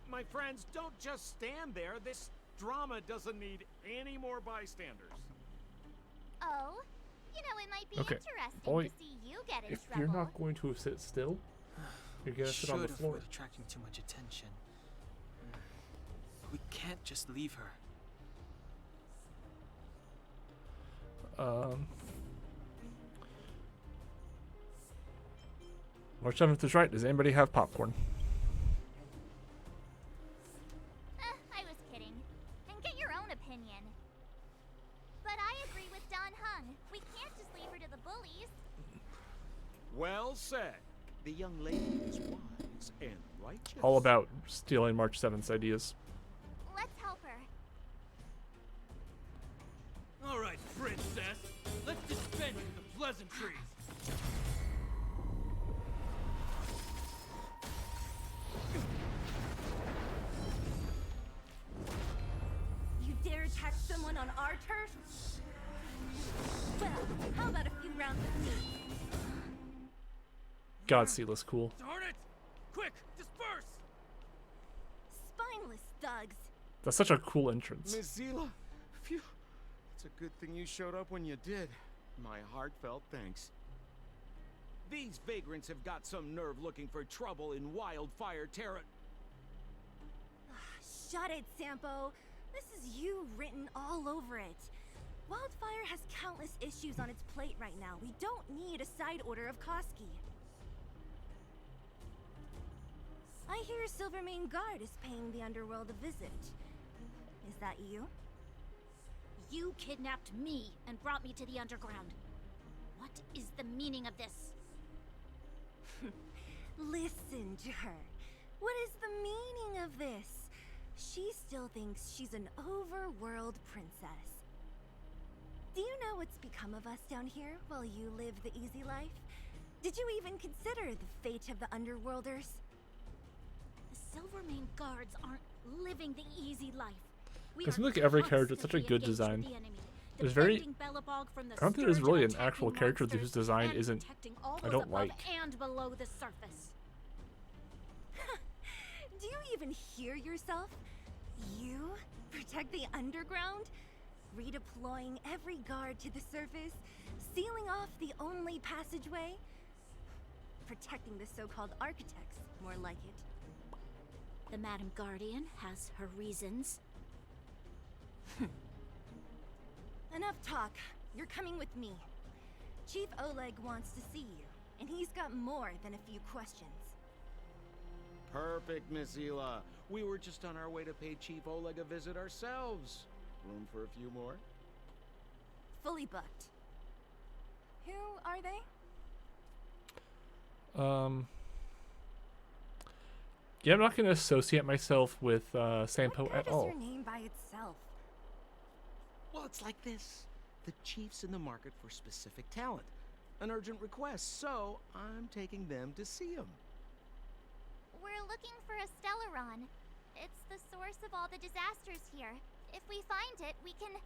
Speaker 7: My friends, don't just stand there. This drama doesn't need any more bystanders.
Speaker 6: Oh, you know, it might be
Speaker 1: Okay,
Speaker 6: interesting
Speaker 1: boy,
Speaker 6: to see you get in
Speaker 1: if
Speaker 6: trouble.
Speaker 1: you're not going to sit still, you're gonna sit on the
Speaker 2: Should
Speaker 1: floor.
Speaker 2: avoid attracting too much attention. We can't just leave her.
Speaker 1: March 7th is right. Does anybody have popcorn?
Speaker 6: I was kidding. And get your own opinion. But I agree with Don Hung. We can't just leave her to the bullies.
Speaker 7: Well said. The young lady is wise and righteous.
Speaker 1: All about stealing March 7th's ideas.
Speaker 6: Let's help her.
Speaker 13: All right, princess. Let's dispense with the pleasantries.
Speaker 4: You dare attack someone on our turf? Well, how about a few rounds with me?
Speaker 1: God, Seala's cool.
Speaker 13: Darn it! Quick, disperse!
Speaker 4: Spineless thugs.
Speaker 1: That's such a cool entrance.
Speaker 7: Miss Zila, phew. It's a good thing you showed up when you did. My heartfelt thanks. These vagrants have got some nerve looking for trouble in Wildfire Terra.
Speaker 4: Shut it, Sampo. This is you written all over it. Wildfire has countless issues on its plate right now. We don't need a side order of Koski. I hear Silvermane Guard is paying the underworld a visit. Is that you?
Speaker 3: You kidnapped me and brought me to the underground. What is the meaning of this?
Speaker 4: Listen to her. What is the meaning of this? She still thinks she's an overworld princess. Do you know what's become of us down here while you live the easy life? Did you even consider the fate of the underworlders?
Speaker 3: The Silvermane guards aren't living the easy life. We
Speaker 1: It seems
Speaker 3: are
Speaker 1: like every character has such a
Speaker 3: constantly
Speaker 1: good
Speaker 3: engaged with
Speaker 1: design.
Speaker 3: the enemy,
Speaker 1: There's very...
Speaker 3: defending Belobog from the
Speaker 1: I don't think there's
Speaker 3: scourge
Speaker 1: really
Speaker 3: of
Speaker 1: an actual
Speaker 3: attacking
Speaker 1: character whose
Speaker 3: monsters
Speaker 1: design
Speaker 3: and
Speaker 1: isn't...
Speaker 3: protecting all
Speaker 1: I
Speaker 3: those
Speaker 1: don't
Speaker 3: above
Speaker 1: like.
Speaker 3: and below the surface.
Speaker 4: Do you even hear yourself? You protect the underground? Redeploying every guard to the surface? Sealing off the only passageway? Protecting the so-called architects, more like it.
Speaker 3: The Madam Guardian has her reasons.
Speaker 4: Enough talk. You're coming with me. Chief Oleg wants to see you, and he's got more than a few questions.
Speaker 7: Perfect, Miss Zila. We were just on our way to pay Chief Oleg a visit ourselves. Room for a few more?
Speaker 4: Fully booked. Who are they?
Speaker 1: Yeah, I'm not going to associate myself with Sampo
Speaker 4: What
Speaker 1: at
Speaker 4: good
Speaker 1: all.
Speaker 4: is your name by itself?
Speaker 7: Well, it's like this. The chief's in the market for specific talent. An urgent request, so I'm taking them to see him.
Speaker 6: We're looking for a Stellaron. It's the source of all the disasters here. If we find it, we can...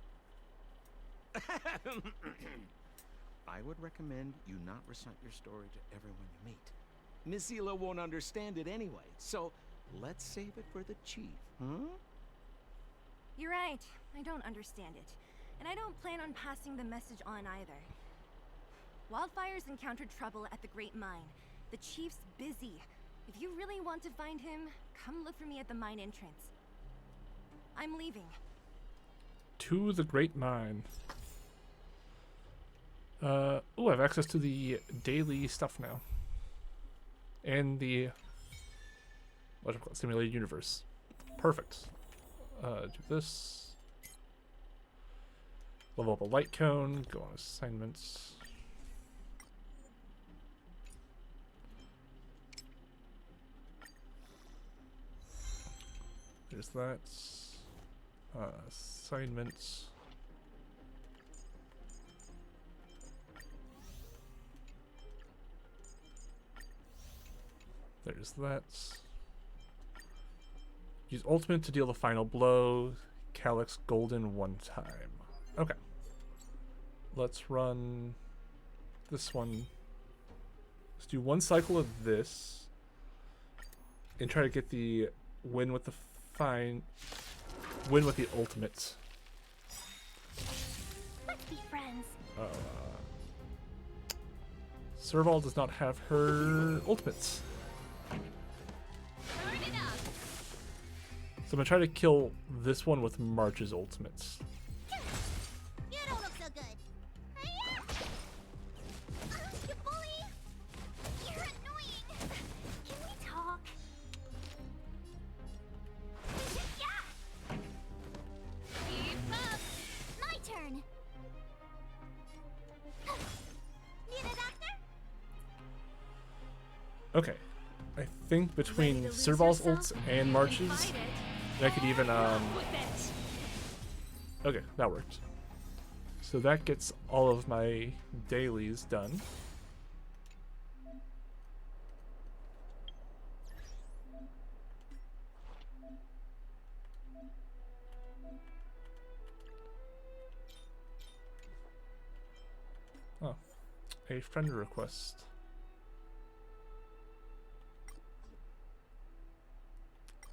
Speaker 7: I would recommend you not recite your story to everyone you meet. Miss Zila won't understand it anyway, so let's save it for the chief, huh?
Speaker 4: You're right. I don't understand it. And I don't plan on passing the message on either. Wildfire's encountered trouble at the Great Mine. The chief's busy. If you really want to find him, come look for me at the mine entrance. I'm leaving.
Speaker 1: To the Great Mine. Oh, I have access to the daily stuff now. And the simulated universe. Perfect. Do this. Level up a light cone. Go on assignments. There's that. Assignments. There's that. Use ultimate to deal the final blow. Calyx golden one time. Okay. Let's run this one. Let's do one cycle of this. And try to get the win with the win with the ultimate.
Speaker 6: Let's be friends.
Speaker 1: Serval does not have her ultimates.
Speaker 4: Turn it up.
Speaker 1: So I'm gonna try to kill this one with March's ultimates.
Speaker 6: You don't look so good. Hiya! You bully! You're annoying. Can we talk? Yeah!
Speaker 4: Keep up.
Speaker 6: My turn. Need a doctor?
Speaker 1: Okay. I think between Serval's ults and March's, I could even, okay, that worked. So that gets all of my dailies done. Oh, a friend request.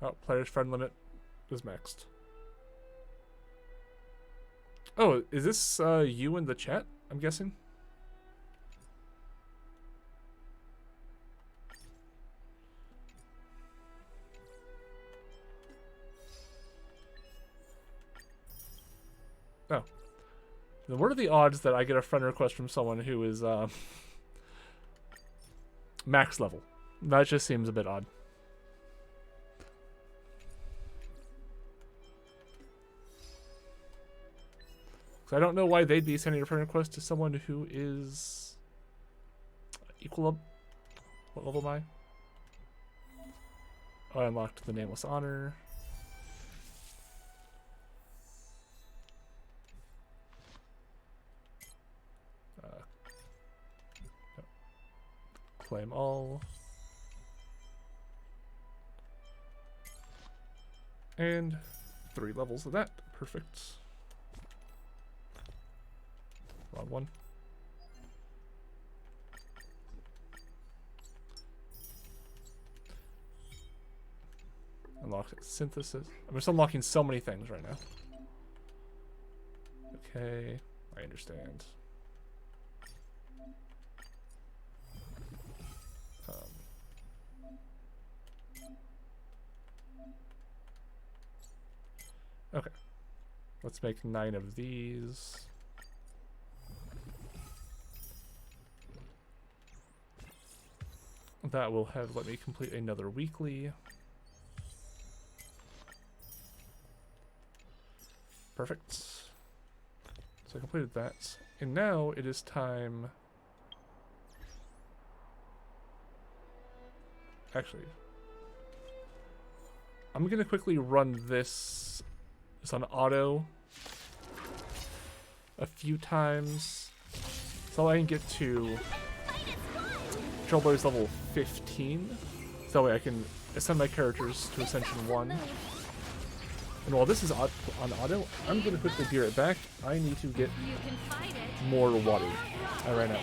Speaker 1: Oh, player's friend limit is maxed. Oh, is this you in the chat, I'm guessing? Oh. Then what are the odds that I get a friend request from someone who is max level? That just seems a bit odd. I don't know why they'd be sending a friend request to someone who is equal up. What level am I? Oh, I unlocked the Nameless Honor. No. Claim all. And 3 levels of that. Perfect. Wrong one. Unlock synthesis. I'm just unlocking so many things right now. Okay, I understand. Okay, let's make 9 of these. That will have let me complete another weekly. Perfect. So I completed that. And now it is time... Actually, I'm going to quickly run this on auto a few times so I can get to Trailblaze level 15, so that way I can ascend my characters to Ascension 1. And while this is on auto, I'm going to quickly gear it back. I need to get more water. I ran out.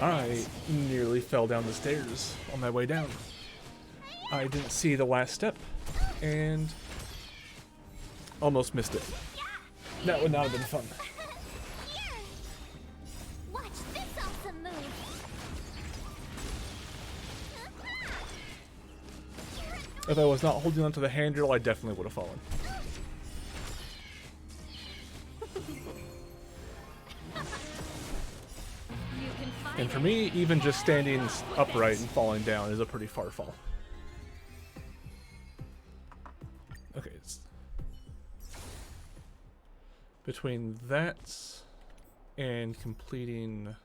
Speaker 1: I nearly fell down the stairs on my way down. I didn't see the last step and almost missed it. That would not have been fun. If I was not holding onto the handrail, I definitely would have fallen. And for me, even just standing upright and falling down is a pretty far fall. Okay, between that and completing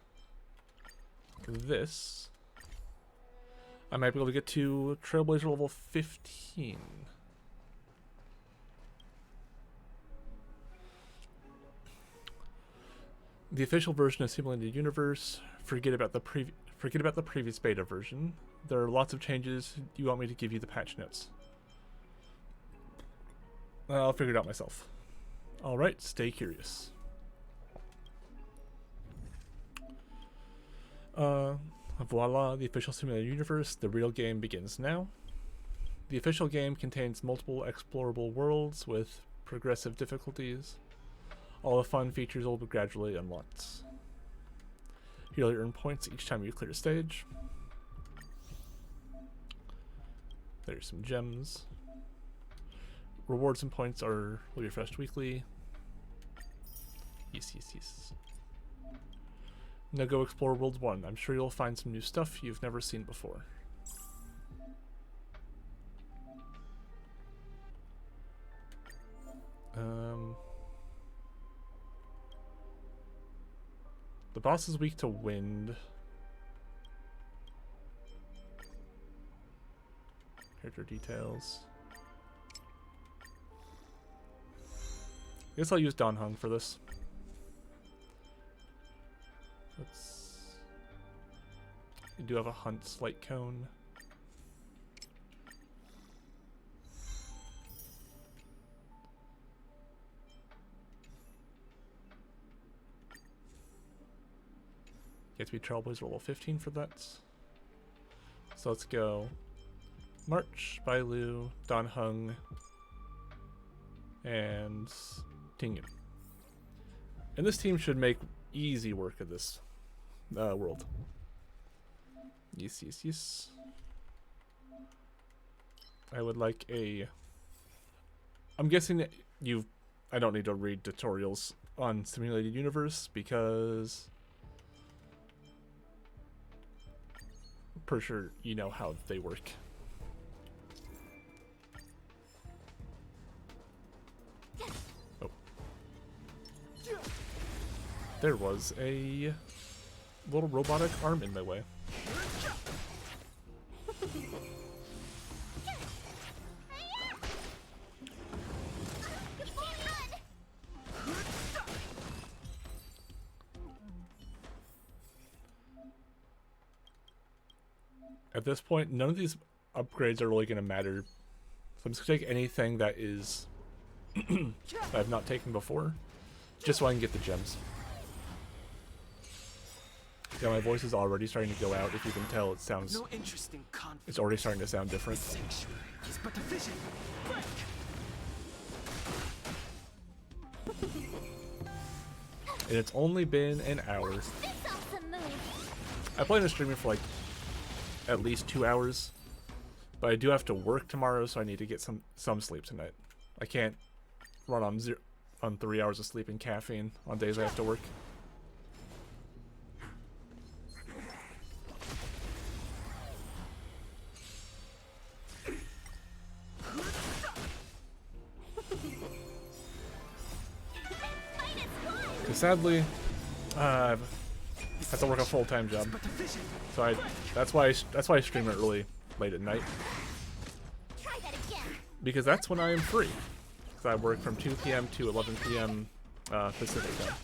Speaker 1: this, I might be able to get to Trailblazer level 15. The official version of Simulated Universe. Forget about the previous beta version. There are lots of changes. You want me to give you the patch notes? I'll figure it out myself. Alright, stay curious. Voila, the official Simulated Universe. The real game begins now. The official game contains multiple explorable worlds with progressive difficulties. All the fun features will be gradually unlocked. You'll earn points each time you clear a stage. There's some gems. Rewards and points will be refreshed weekly. Yes. Now go explore World 1. I'm sure you'll find some new stuff you've never seen before. The boss is weak to wind. Character details. I guess I'll use Dan Heng for this. You do have a hunt slight cone. You have to be Trailblazer level 15 for that. So let's go March, Bailu, Dan Heng, and Tingyan. And this team should make easy work of this world. Yes. I would like a... I'm guessing that I don't need to read tutorials on Simulated Universe because... I'm pretty sure you know how they work. Oh. There was a little robotic arm in my way. At this point, none of these upgrades are really going to matter. So I'm just going to take anything that is that I've not taken before, just so I can get the gems. Yeah, my voice is already starting to go out. If you can tell, it sounds...
Speaker 2: No interest in conflict.
Speaker 1: It's already starting to sound different.
Speaker 2: Sanctuary is but a vision.
Speaker 1: And it's only been an hour. I plan on streaming for like at least 2 hours, but I do have to work tomorrow, so I need to get some sleep tonight. I can't run on 3 hours of sleep and caffeine on days I have to work. Sadly, I have to work a full-time job, so that's why I stream it really late at night, because that's when I am free. Because I work from 2 p.m. to 11 p.m. Pacific time.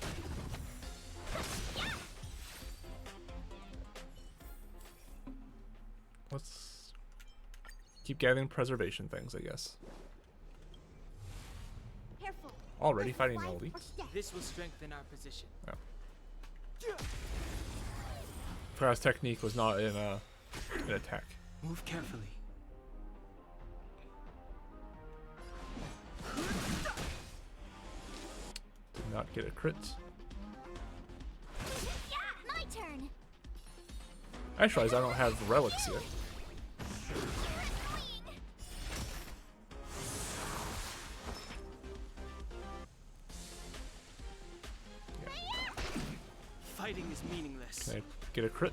Speaker 1: Let's keep gathering preservation things, I guess. Already fighting the elites.
Speaker 2: This will strengthen our position.
Speaker 1: Oh. Farah's technique was not in an attack.
Speaker 2: Move carefully.
Speaker 1: Did not get a crit.
Speaker 6: Yeah, my turn.
Speaker 1: I realize I don't have relics yet.
Speaker 2: Fighting is meaningless.
Speaker 1: Can I get a crit?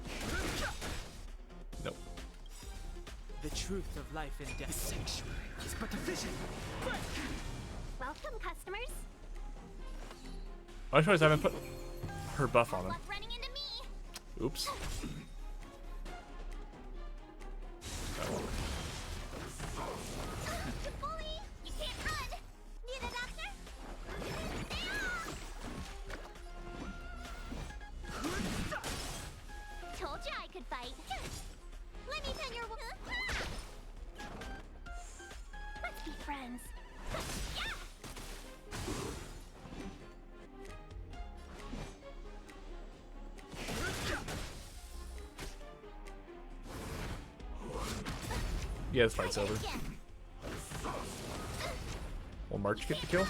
Speaker 1: Nope.
Speaker 2: The truth of life and death. The sanctuary is but a vision.
Speaker 6: Welcome, customers.
Speaker 1: I realize I haven't put her buff on him.
Speaker 6: Luck running into me.
Speaker 1: Oops. Yeah, this fight's over. Will March get the kill?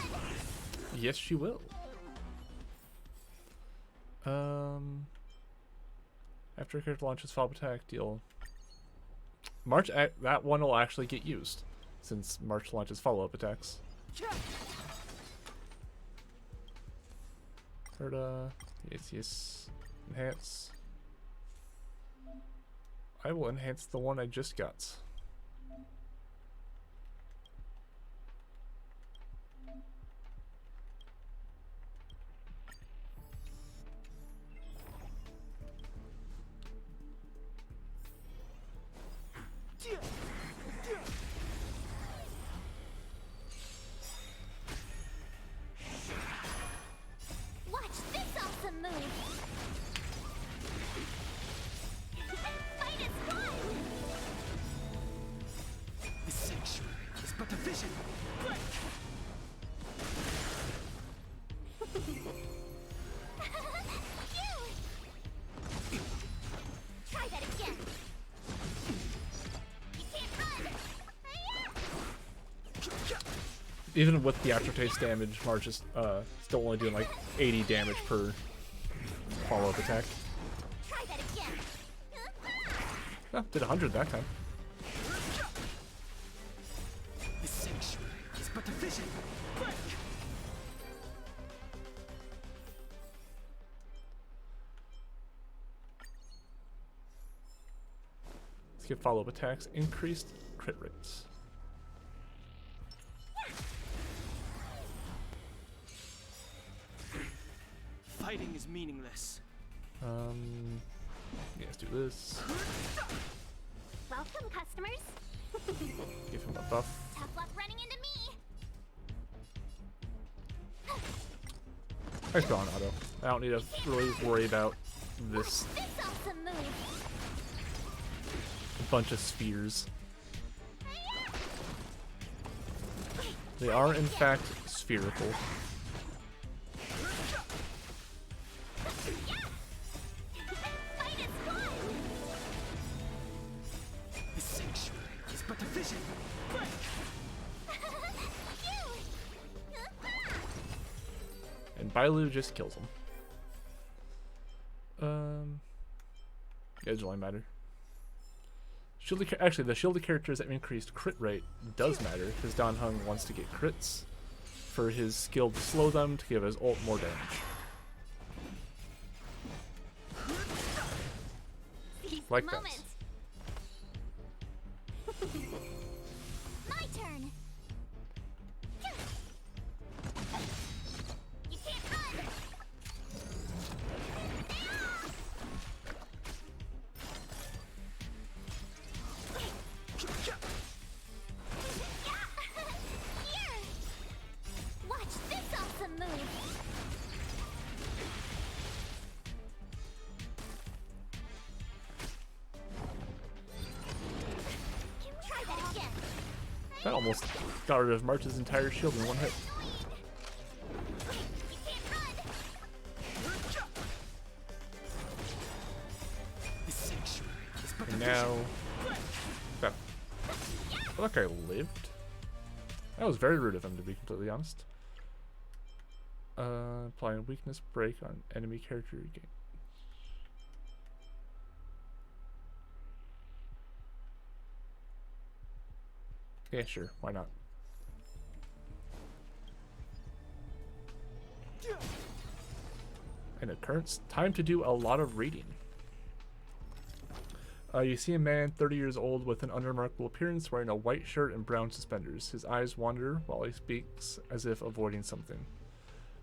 Speaker 1: Yes, she will. After a character launches follow-up attack, deal. March, that one will actually get used, since March launches follow-up attacks. Herda, yes. Enhance. I will enhance the one I just got.
Speaker 6: Watch this awesome move! Fight is one!
Speaker 13: The sanctuary is but a vision.
Speaker 6: Try that again! You can't run!
Speaker 1: Even with the aftertaste damage, March is still only doing like 80 damage per follow-up attack.
Speaker 6: Try that again!
Speaker 1: Oh, did 100 that time.
Speaker 13: The sanctuary is but a vision.
Speaker 1: Let's get follow-up attacks. Increased crit rates.
Speaker 2: Fighting is meaningless.
Speaker 1: Yeah, let's do this.
Speaker 6: Welcome, customers!
Speaker 1: Give him a buff.
Speaker 6: Tough luck running into me!
Speaker 1: I still on auto. I don't need to really worry about this
Speaker 6: This awesome move!
Speaker 1: bunch of spheres. They are, in fact, spherical.
Speaker 6: Fight is one!
Speaker 13: The sanctuary is but a vision.
Speaker 1: And Bailu just kills him. Yeah, it doesn't really matter. Actually, the shielded characters that increased crit rate does matter, because Dan Heng wants to get crits for his skill to slow them to give his ult more damage. Like that.
Speaker 6: My turn! You can't run! Here! Watch this awesome move! Try that again!
Speaker 1: That almost got rid of March's entire shield in one hit.
Speaker 13: The sanctuary is but a
Speaker 1: And
Speaker 13: vision.
Speaker 1: now... That... Well, that guy lived. That was very rude of him, to be completely honest. Applying weakness break on enemy character again. Yeah, sure. Why not? And occurrence. Time to do a lot of reading. You see a man 30 years old with an unremarkable appearance wearing a white shirt and brown suspenders. His eyes wander while he speaks as if avoiding something.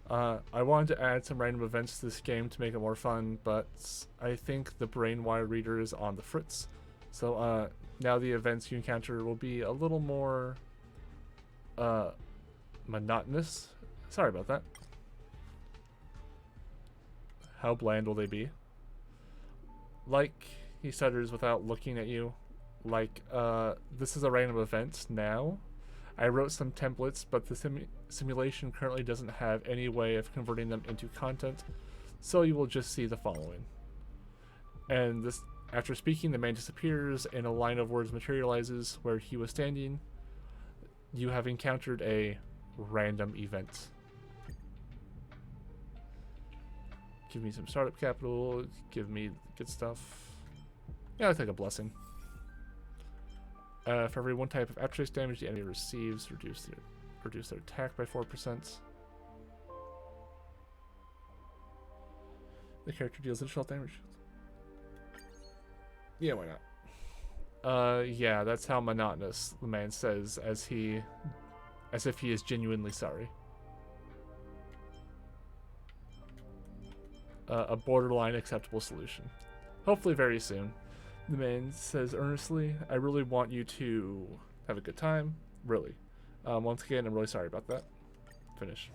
Speaker 1: I wanted to add some random events to this game to make it more fun, but I think the brainwire reader is on the fritz. So now the events you encounter will be a little more monotonous. Sorry about that. How bland will they be? Like, he stutters without looking at you. Like, this is a random event now. I wrote some templates, but the simulation currently doesn't have any way of converting them into content, so you will just see the following. And this After speaking, the man disappears and a line of words materializes where he was standing. You have encountered a random event. Give me some startup capital. Give me good stuff. Yeah, I'll take a blessing. For every one type of aftertaste damage the enemy receives, reduce their attack by 4%. The character deals additional damage. Yeah, why not? Yeah, that's how monotonous the man says as if he is genuinely sorry. A borderline acceptable solution. Hopefully very soon. The man says earnestly, I really want you to have a good time. Really. Once again, I'm really sorry about that. Finish.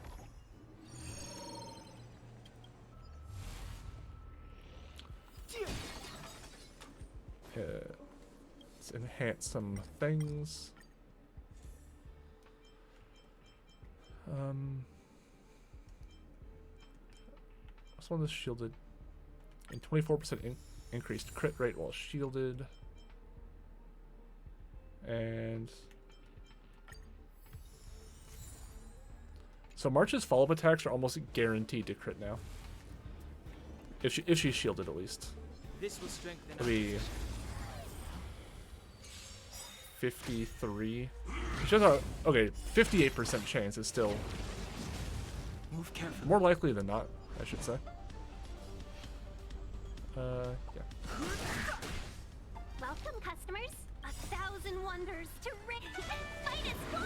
Speaker 1: Let's enhance some things. This one is shielded. And 24% increased crit rate while shielded. And so March's follow-up attacks are almost guaranteed to crit now. If she's shielded at least.
Speaker 2: This will strengthen.
Speaker 1: It'll be 53. It's just a, okay, 58% chance is still
Speaker 2: move carefully.
Speaker 1: More likely than not, I should say. Yeah.
Speaker 6: Welcome, customers. 1,000 wonders to ring and fight is fun.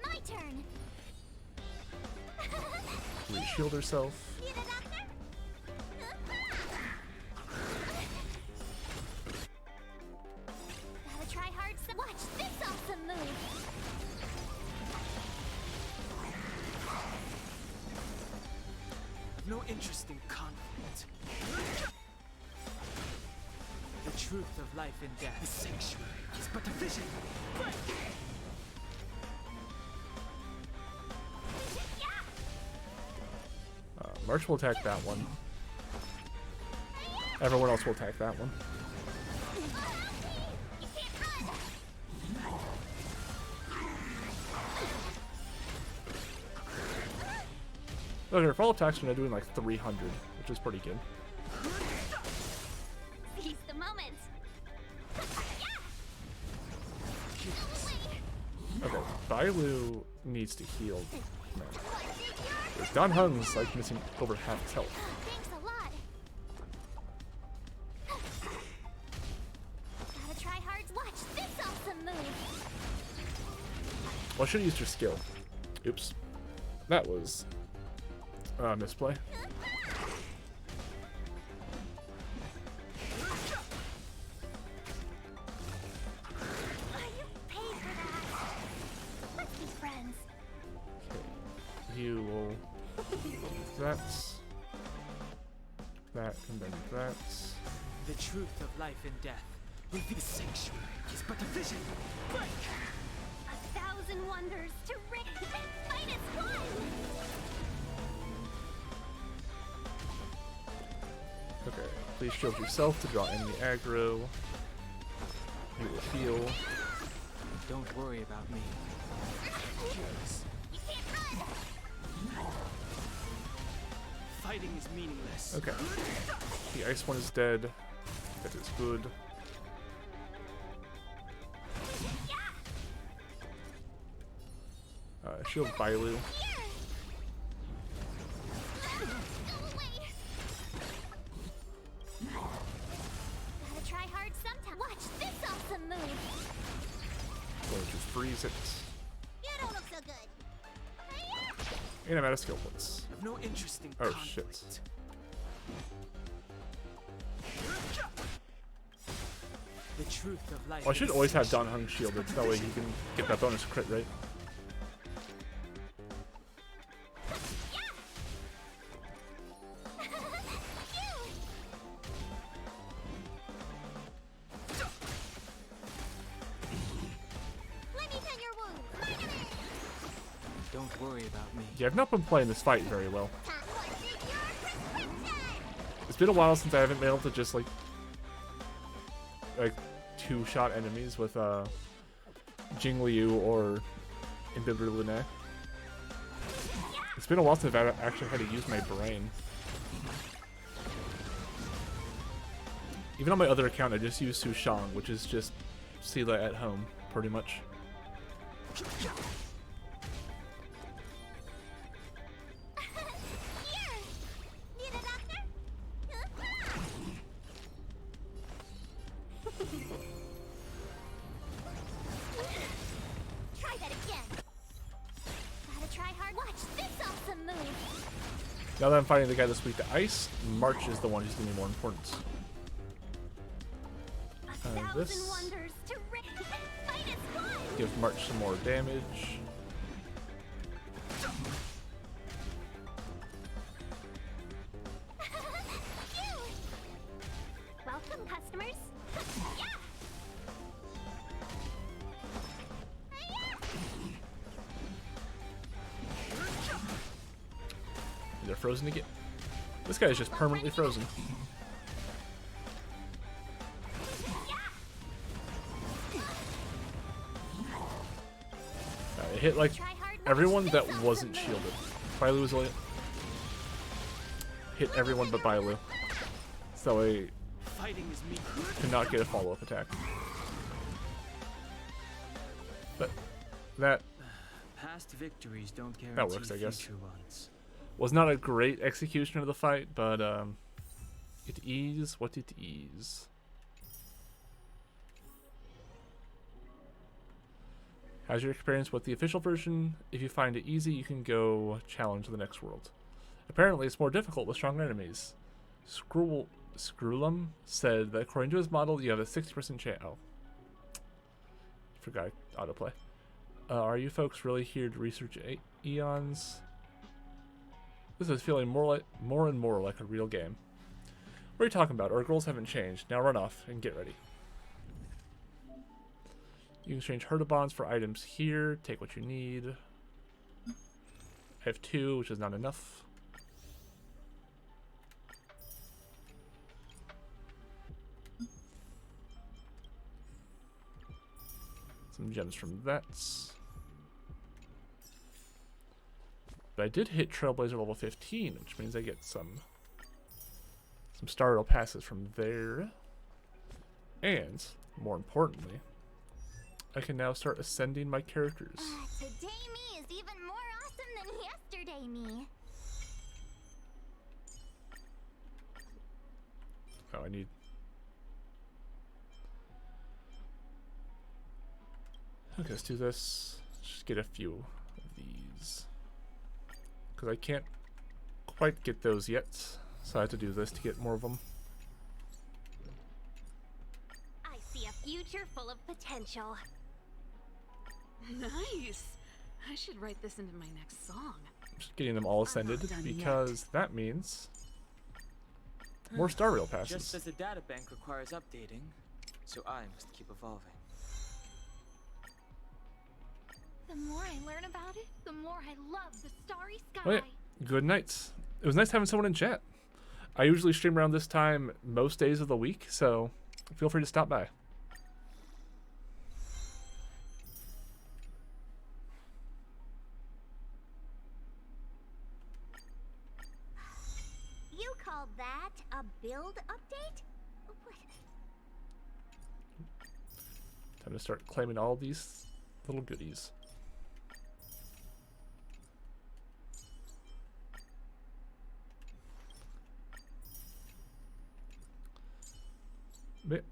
Speaker 6: My turn.
Speaker 1: Re-shield herself.
Speaker 6: Need a doctor? Gotta try hard. Watch this awesome move.
Speaker 2: No interest in conflict. The truth of life and death. The sanctuary is but a vision.
Speaker 1: March will attack that one. Everyone else will attack that one. Look, her follow-up attacks are now doing like 300, which is pretty good.
Speaker 6: Seize the moment.
Speaker 1: Okay, Bailu needs to heal. Man. Don Hung's like missing over half his health.
Speaker 6: Thanks a lot. Gotta try hard. Watch this awesome move.
Speaker 1: Well, I should have used her skill. Oops. That was misplay. You will that, and then that.
Speaker 2: The truth of life and death will be the sanctuary. It's but a vision.
Speaker 6: 1,000 wonders to ring and fight is fun.
Speaker 1: Okay, please shield yourself to draw enemy aggro. You will heal.
Speaker 2: Don't worry about me.
Speaker 6: Yes. You can't run.
Speaker 2: Fighting is meaningless.
Speaker 1: Okay. The ice one is dead. That is good. Shield Bailu.
Speaker 6: Gotta try hard sometime. Watch this awesome move.
Speaker 1: Going to freeze it.
Speaker 6: You don't look so good.
Speaker 1: And I'm out of skill points.
Speaker 2: I have no interest in
Speaker 1: Oh
Speaker 2: conflict.
Speaker 1: shit.
Speaker 2: The truth of life.
Speaker 1: Well, I should always have Don Hung shielded, so that way he can get that bonus crit rate.
Speaker 2: Don't worry about me.
Speaker 1: Yeah, I've not been playing this fight very well. been a while since I haven't been able to just like two-shot enemies with Jingliu or Imbibber Lune. It's been a while since I've actually had to use my brain. Even on my other account, I just use Su Shang, which is just Sela at home, pretty much.
Speaker 6: Try that again. Gotta try hard. Watch this awesome move.
Speaker 1: Now that I'm fighting the guy that's weak to ice, March is the one who's gonna be more important. This
Speaker 6: Wonders to fight is fun.
Speaker 1: give March some more damage.
Speaker 6: Welcome, customers.
Speaker 1: They're frozen again. This guy is just permanently frozen. It hit like everyone that wasn't shielded. Bailu was only hit everyone but Bailu. So I could not get a follow-up attack. But that
Speaker 2: Past victories don't guarantee
Speaker 1: that works, I guess.
Speaker 2: future ones.
Speaker 1: Was not a great execution of the fight, but it is what it is. How's your experience with the official version? If you find it easy, you can go challenge the next world. Apparently, it's more difficult with stronger enemies. Screwlum said that according to his model, you have a 60% chance. Oh. Forgot autoplay. Are you folks really here to research eons? This is feeling more and more like a real game. What are you talking about? Our goals haven't changed. Now run off and get ready. You can exchange Herda bonds for items here. Take what you need. I have 2, which is not enough. Some gems from that. But I did hit Trailblazer level 15, which means I get some starter passes from there. And, more importantly, I can now start ascending my characters.
Speaker 6: Today me is even more awesome than yesterday me.
Speaker 1: Oh, I need... Okay, let's do this. Just get a few of these. Because I can't quite get those yet. So I have to do this to get more of them.
Speaker 6: I see a future full of potential.
Speaker 11: Nice. I should write this into my next song.
Speaker 1: Just getting them all ascended because that means more Star Rail passes.
Speaker 2: Just as the data bank requires updating, so I must keep evolving.
Speaker 3: The more I learn about it, the more I love the starry sky.
Speaker 1: Oh yeah, good nights. It was nice having someone in chat. I usually stream around this time most days of the week, so feel free to stop by.
Speaker 6: You call that a build update? What?
Speaker 1: Time to start claiming all these little goodies. But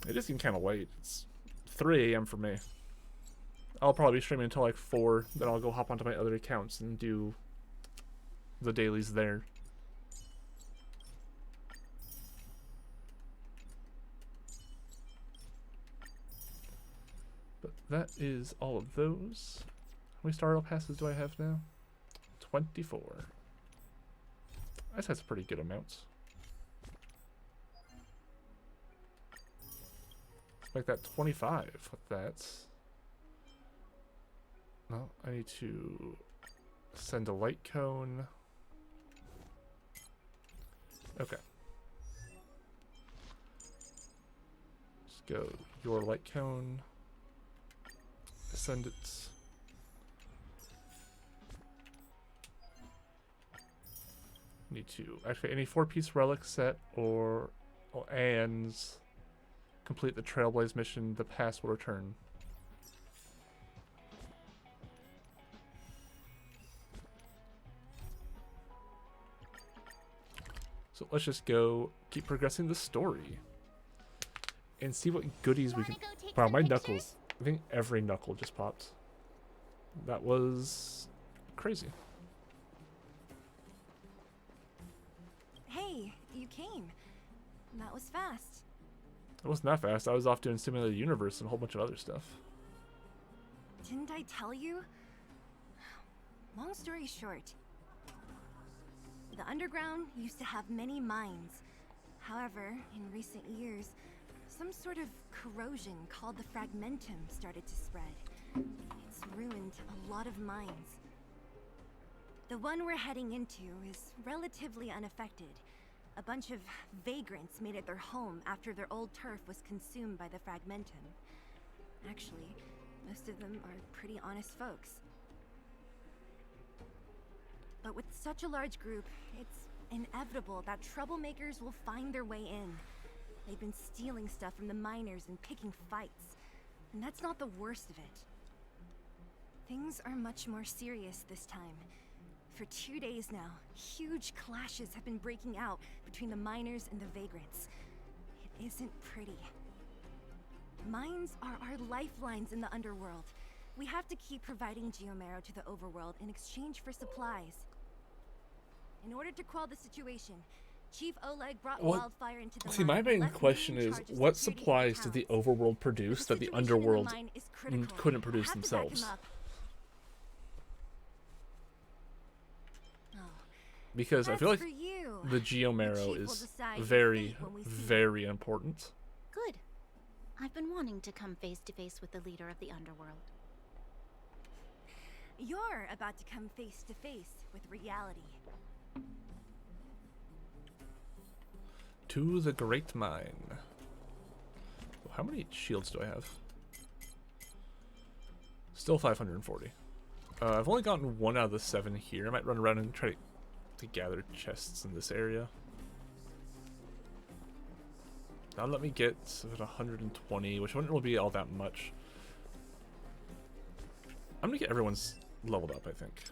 Speaker 1: it is getting kind of late. It's 3 a.m. for me. I'll probably be streaming until like 4. Then I'll go hop onto my other accounts and do the dailies there. But that is all of those. How many Star Rail passes do I have now? 24. I guess that's a pretty good amount. Let's make that 25 with that. No, I need to Send a light cone. Okay. Just go your light cone. Send it. Need to actually any 4-piece relic set and complete the Trailblaze mission. The pass will return. So let's just go keep progressing the story and see what goodies we can. Wow, my knuckles! I think every knuckle just popped. That was crazy.
Speaker 4: Hey, you came. That was fast.
Speaker 1: It wasn't that fast. I was off doing Simulated Universe and a whole bunch of other stuff.
Speaker 4: Didn't I tell you? Long story short, the underground used to have many mines. However, in recent years, some sort of corrosion called the fragmentum started to spread. It's ruined a lot of mines. The one we're heading into is relatively unaffected. A bunch of vagrants made it their home after their old turf was consumed by the fragmentum. Actually, most of them are pretty honest folks. But with such a large group, it's inevitable that troublemakers will find their way in. They've been stealing stuff from the miners and picking fights. And that's not the worst of it. Things are much more serious this time. For 2 days now, huge clashes have been breaking out between the miners and the vagrants. It isn't pretty. Mines are our lifelines in the underworld. We have to keep providing Geomero to the overworld in exchange for supplies. In order to quell the situation, Chief Oleg brought wildfire into the
Speaker 1: See,
Speaker 4: mine
Speaker 1: my
Speaker 4: and
Speaker 1: main
Speaker 4: left me
Speaker 1: question
Speaker 4: in
Speaker 1: is,
Speaker 4: charge of
Speaker 1: what
Speaker 4: security
Speaker 1: supplies
Speaker 4: for
Speaker 1: did the
Speaker 4: towns.
Speaker 1: overworld produce that the
Speaker 4: situation in the
Speaker 1: underworld
Speaker 4: mine is critical.
Speaker 1: couldn't
Speaker 4: I
Speaker 1: produce
Speaker 4: have to back him
Speaker 1: themselves?
Speaker 4: up.
Speaker 1: Because I feel like
Speaker 4: That's for you.
Speaker 1: the Geomero
Speaker 4: chief will
Speaker 1: is
Speaker 4: decide your
Speaker 1: very,
Speaker 4: fate when we see you.
Speaker 1: very important.
Speaker 3: Good. I've been wanting to come face to face with the leader of the underworld.
Speaker 4: You're about to come face to face with reality.
Speaker 1: To the Great Mine. How many shields do I have? Still 540. I've only gotten 1 out of the 7 here. I might run around and try to gather chests in this area. Now let me get 120, which wouldn't really be all that much. I'm gonna get everyone's leveled up, I think.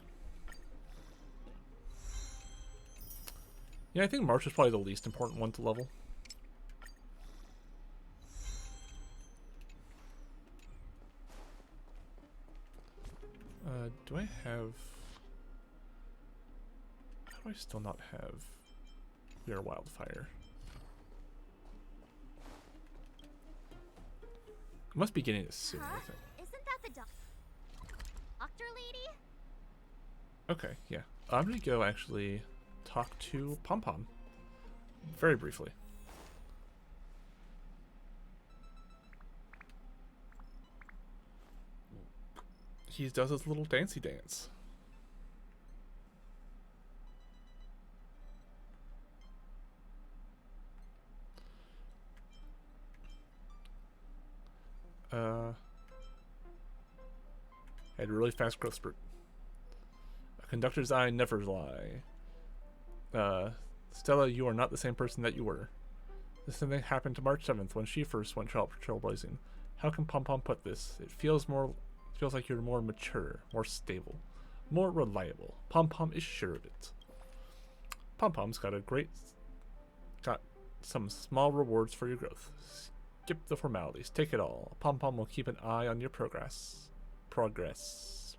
Speaker 1: Yeah, I think March is probably the least important one to level. Do I have... How do I still not have your wildfire? I must be getting it soon, I think.
Speaker 6: Isn't that the doctor lady?
Speaker 1: Okay, yeah. I'm gonna go actually talk to Pom Pom very briefly. He does his little dancey dance. Had a really fast growth spurt. A conductor's eye never lie. Stella, you are not the same person that you were. This thing happened to March 7th when she first went trailblazing. How can Pom Pom put this? It feels like you're more mature, more stable, more reliable. Pom Pom is sure of it. Pom Pom's got some small rewards for your growth. Skip the formalities, take it all. Pom Pom will keep an eye on your progress. Progress?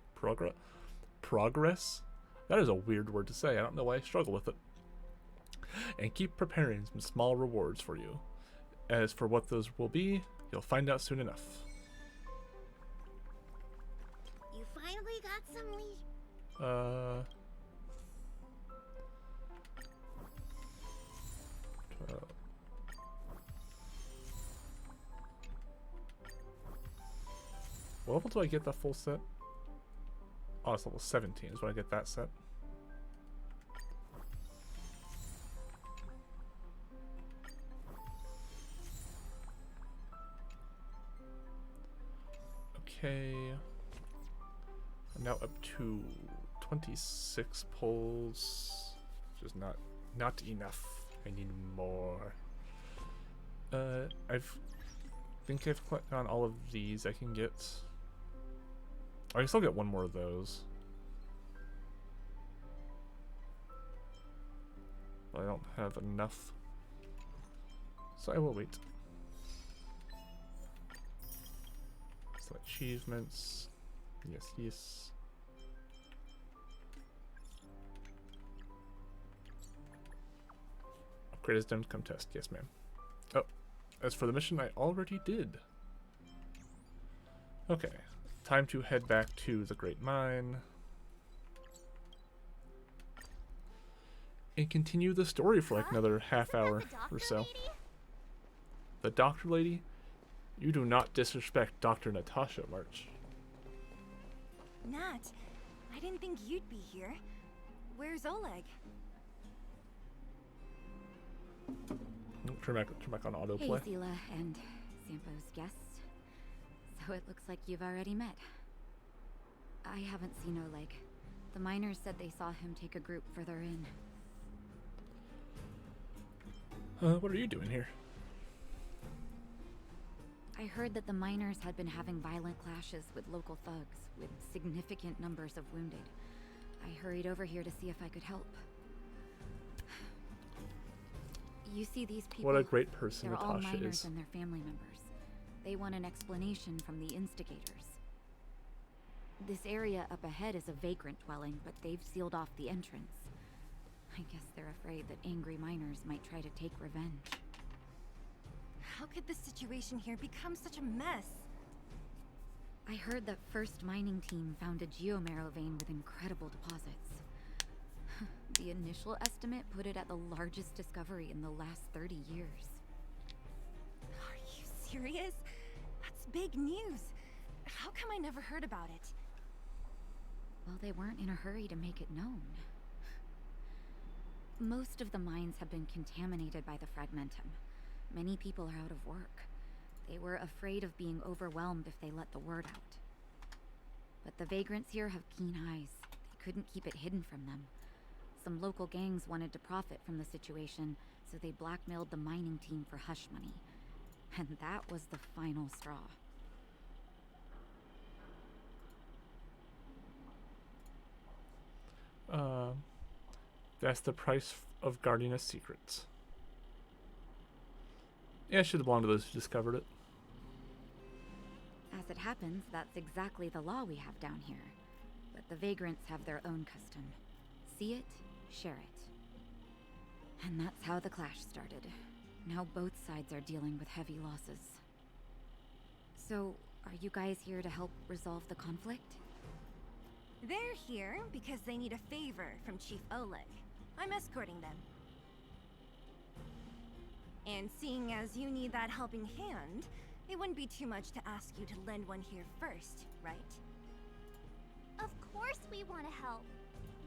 Speaker 1: That is a weird word to say. I don't know why I struggle with it. And keep preparing some small rewards for you. As for what those will be, you'll find out soon enough.
Speaker 3: You finally got some leash.
Speaker 1: What level do I get that full set? Oh, it's level 17 is when I get that set. Okay. I'm now up to 26 poles. Just not enough. I need more. Think I've clicked on all of these. I can get. I can still get one more of those. But I don't have enough. So I will wait. So achievements. Yes, yes. Upgrade is done. Come test. Yes, ma'am. Oh, as for the mission, I already did. Okay. Time to head back to the Great Mine. And continue the story for like another half hour or so. The doctor lady? You do not disrespect Dr. Natasha, March.
Speaker 4: Nat, I didn't think you'd be here. Where's Oleg?
Speaker 1: Turn back on autoplay.
Speaker 10: Hey, Zila and Sampo's guests. So it looks like you've already met. I haven't seen Oleg. The miners said they saw him take a group further in.
Speaker 1: What are you doing here?
Speaker 10: I heard that the miners had been having violent clashes with local thugs, with significant numbers of wounded. I hurried over here to see if I could help. You see these people?
Speaker 1: What a great person
Speaker 10: They're all
Speaker 1: Natasha
Speaker 10: miners
Speaker 1: is.
Speaker 10: and their family members. They want an explanation from the instigators. This area up ahead is a vagrant dwelling, but they've sealed off the entrance. I guess they're afraid that angry miners might try to take revenge.
Speaker 4: How could the situation here become such a mess?
Speaker 10: I heard that first mining team found a geomarrow vein with incredible deposits. The initial estimate put it at the largest discovery in the last 30 years.
Speaker 4: Are you serious? That's big news. How come I never heard about it?
Speaker 10: Well, they weren't in a hurry to make it known. Most of the mines have been contaminated by the fragmentum. Many people are out of work. They were afraid of being overwhelmed if they let the word out. But the vagrants here have keen eyes. They couldn't keep it hidden from them. Some local gangs wanted to profit from the situation, so they blackmailed the mining team for hush money. And that was the final straw.
Speaker 1: That's the price of guarding a secret. Yeah, it should have belonged to those who discovered it.
Speaker 10: As it happens, that's exactly the law we have down here. But the vagrants have their own custom. See it, share it. And that's how the clash started. Now both sides are dealing with heavy losses. So, are you guys here to help resolve the conflict?
Speaker 4: They're here because they need a favor from Chief Oleg. I'm escorting them. And seeing as you need that helping hand, it wouldn't be too much to ask you to lend one here first, right?
Speaker 6: Of course we want to help.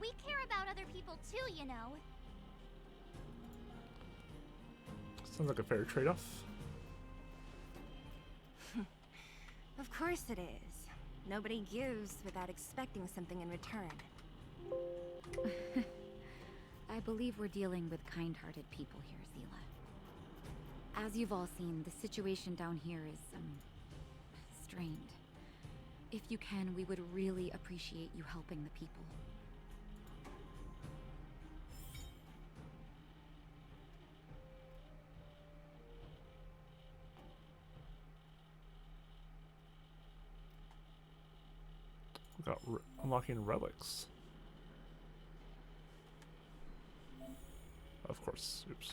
Speaker 6: We care about other people too, you know.
Speaker 1: Sounds like a fair trade-off.
Speaker 4: Of course it is. Nobody gives without expecting something in return.
Speaker 10: I believe we're dealing with kind-hearted people here, Zila. As you've all seen, the situation down here is, strained. If you can, we would really appreciate you helping the people.
Speaker 1: We got unlocking relics. Of course. Oops.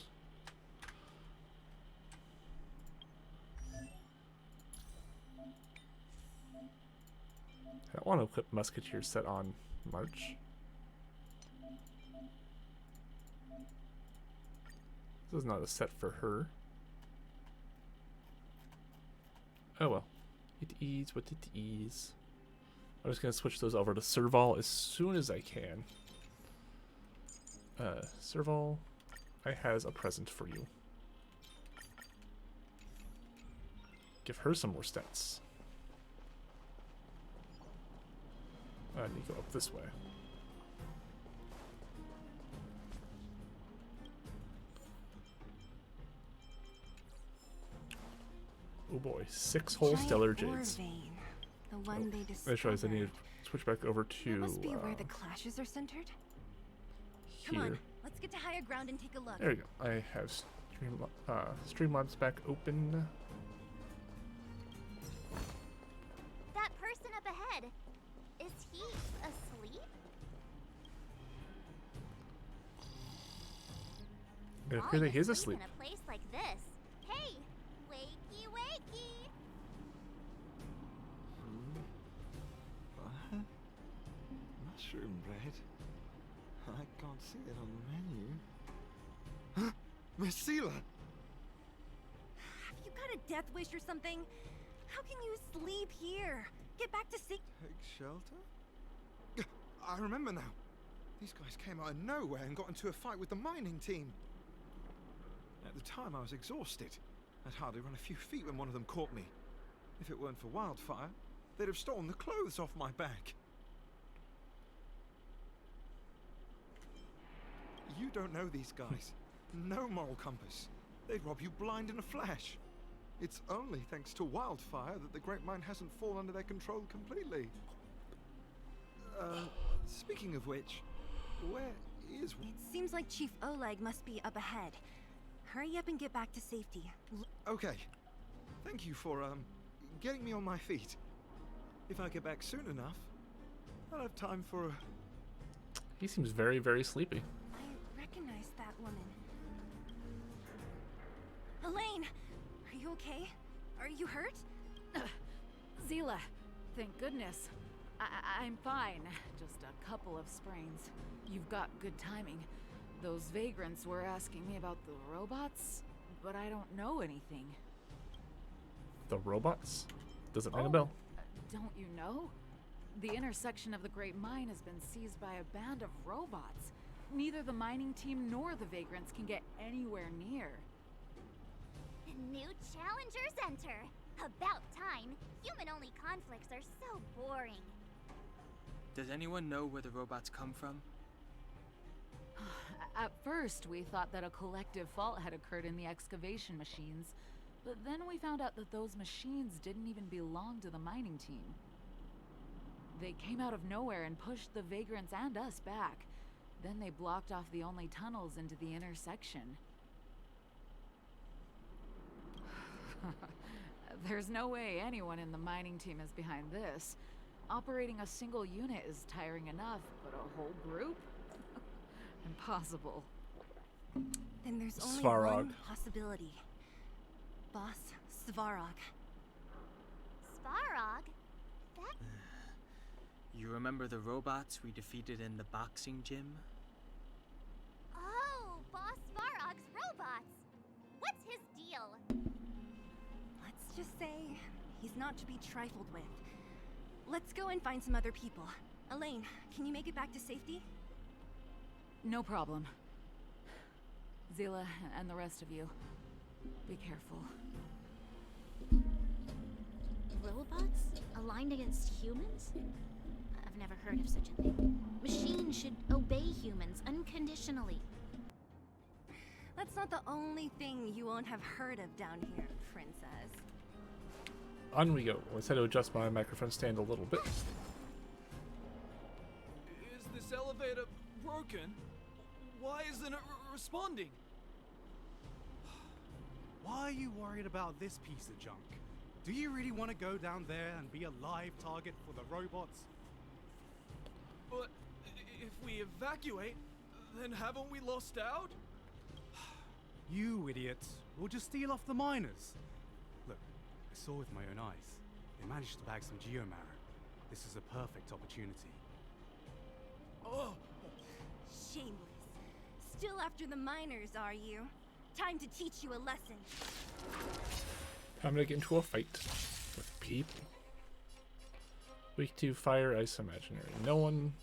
Speaker 1: I don't want to equip Musketeer set on March. This is not a set for her. Oh well. It is what it is. I'm just gonna switch those over to Serval as soon as I can. Serval, I has a present for you. Give her some more stats. I need to go up this way. Oh boy, 6 whole stellar jades.
Speaker 4: The one they discovered.
Speaker 1: I realize I need to switch back over to
Speaker 4: That must be where the clashes are centered.
Speaker 1: here.
Speaker 4: Come on, let's get to higher ground and take a look.
Speaker 1: There you go. I have Streamlabs back open.
Speaker 6: That person up ahead, is he asleep?
Speaker 1: It appears that he is
Speaker 6: Asleep
Speaker 1: asleep.
Speaker 6: in a place like this. Hey, wakey wakey!
Speaker 14: What? Mushroom bread? I can't see it on the menu. Huh? Miss Seela!
Speaker 4: Have you got a death wish or something? How can you sleep here? Get back to sleep.
Speaker 14: Take shelter? I remember now. These guys came out of nowhere and got into a fight with the mining team. At the time, I was exhausted. I'd hardly run a few feet when one of them caught me. If it weren't for Wildfire, they'd have stolen the clothes off my back. You don't know these guys. No moral compass. They'd rob you blind in a flash. It's only thanks to Wildfire that the Great Mine hasn't fallen under their control completely. Speaking of which, where is...
Speaker 4: It seems like Chief Oleg must be up ahead. Hurry up and get back to safety.
Speaker 14: Okay. Thank you for, getting me on my feet. If I get back soon enough, I'll have time for a...
Speaker 1: He seems very, very sleepy.
Speaker 4: I recognize that woman. Elaine! Are you okay? Are you hurt?
Speaker 15: Seela, thank goodness. I'm fine. Just a couple of sprains. You've got good timing. Those vagrants were asking me about the robots, but I don't know anything.
Speaker 1: The robots? Doesn't ring a bell.
Speaker 15: Don't you know? The intersection of the Great Mine has been seized by a band of robots. Neither the mining team nor the vagrants can get anywhere near.
Speaker 6: New challengers enter. About time. Human-only conflicts are so boring.
Speaker 2: Does anyone know where the robots come from?
Speaker 15: At first, we thought that a collective fault had occurred in the excavation machines, but then we found out that those machines didn't even belong to the mining team. They came out of nowhere and pushed the vagrants and us back. Then they blocked off the only tunnels into the intersection. There's no way anyone in the mining team is behind this. Operating a single unit is tiring enough, but a whole group? Impossible.
Speaker 4: Then there's only
Speaker 1: Svarog.
Speaker 4: one possibility. Boss Svarog.
Speaker 6: Svarog? That...
Speaker 2: You remember the robots we defeated in the boxing gym?
Speaker 6: Oh, Boss Svarog's robots! What's his deal?
Speaker 4: Let's just say he's not to be trifled with. Let's go and find some other people. Elaine, can you make it back to safety?
Speaker 15: No problem. Seela and the rest of you, be careful.
Speaker 3: Robots? Aligned against humans? I've never heard of such a thing. Machines should obey humans unconditionally.
Speaker 4: That's not the only thing you won't have heard of down here, Princess.
Speaker 1: On we go. I said to adjust my microphone stand a little bit.
Speaker 13: Is this elevator broken? Why isn't it responding?
Speaker 9: Why are you worried about this piece of junk? Do you really want to go down there and be a live target for the robots?
Speaker 13: But if we evacuate, then haven't we lost out?
Speaker 9: You idiots. We'll just steal off the miners. Look, I saw with my own eyes. They managed to bag some geomarrow. This is a perfect opportunity.
Speaker 13: Oh!
Speaker 4: Shameless. Still after the miners, are you? Time to teach you a lesson.
Speaker 1: I'm gonna get into a fight with people. Weak to fire, ice, imaginary. No one.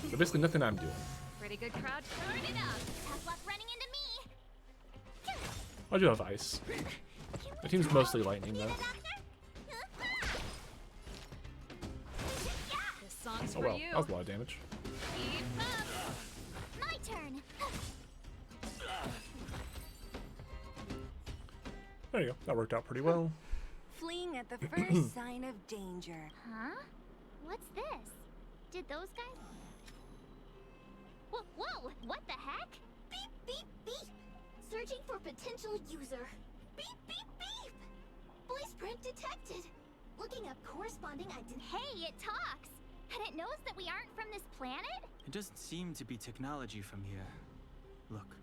Speaker 1: So basically nothing I'm doing.
Speaker 4: Pretty good crowd.
Speaker 6: Turn it up. Tough luck running into me.
Speaker 1: I do have ice. My team's mostly lightning though.
Speaker 15: This song's
Speaker 1: Oh
Speaker 15: for
Speaker 1: well,
Speaker 15: you.
Speaker 1: that was a lot of damage.
Speaker 6: Keep up. My turn.
Speaker 1: There you go. That worked out pretty well.
Speaker 4: Fleeing at the first sign of danger.
Speaker 6: Huh? What's this? Did those guys? Whoa! What the heck? Beep beep beep. Searching for potential user. Beep beep beep. Voice print detected. Looking up corresponding identity. Hey, it talks. And it knows that we aren't from this planet?
Speaker 2: It doesn't seem to be technology from here. Look,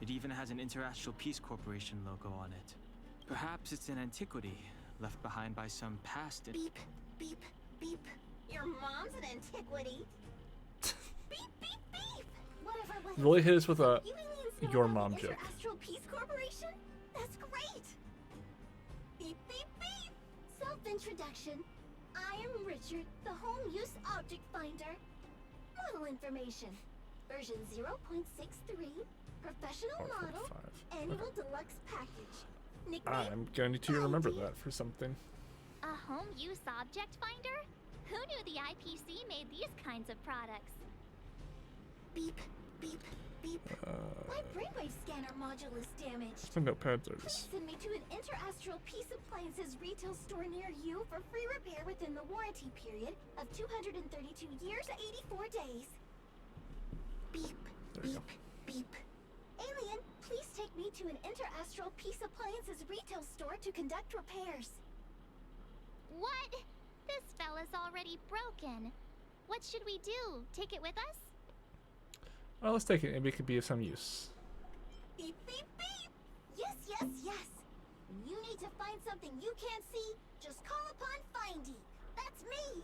Speaker 2: it even has an Interastral Peace Corporation logo on it. Perhaps it's an antiquity left behind by some past.
Speaker 6: Beep, beep, beep. Your mom's an antiquity. Beep, beep, beep. Whatever.
Speaker 1: Really hit us with a
Speaker 6: You aliens know
Speaker 1: your
Speaker 6: about
Speaker 1: mom
Speaker 6: the
Speaker 1: joke.
Speaker 6: Interastral Peace Corporation? That's great. Beep, beep, beep. Self-introduction. I am Richard, the home use object finder. Model information. Version 0.63. Professional model.
Speaker 1: 0.5.
Speaker 6: Annual deluxe package. Nickname?
Speaker 1: I'm going to remember that for something.
Speaker 6: A home use object finder? Who knew the IPC made these kinds of products? Beep, beep, beep. My brainwave scanner module is damaged.
Speaker 1: Some notepads are
Speaker 6: Please
Speaker 1: just.
Speaker 6: send me to an Interastral Peace Appliances retail store near you for free repair within the warranty period of 232 years, 84 days. Beep,
Speaker 1: There you
Speaker 6: beep, beep. Alien, please take me to an Interastral Peace Appliances retail store to conduct repairs. What? This fella's already broken. What should we do? Take it with us?
Speaker 1: Well, let's take it. Maybe it could be of some use.
Speaker 6: Beep, beep, beep! Yes, yes, yes! When you need to find something you can't see, just call upon Findy. That's me!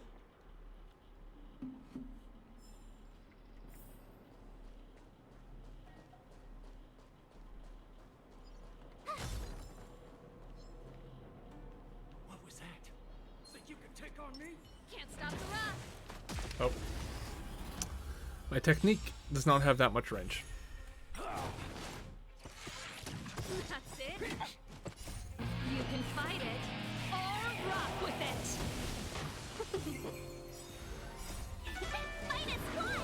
Speaker 13: What was that? Think you can take on me?
Speaker 12: Can't stop the rock.
Speaker 1: Oh. My technique does not have that much range.
Speaker 12: That's it. You can fight it or rock with it.
Speaker 6: Fight is fun!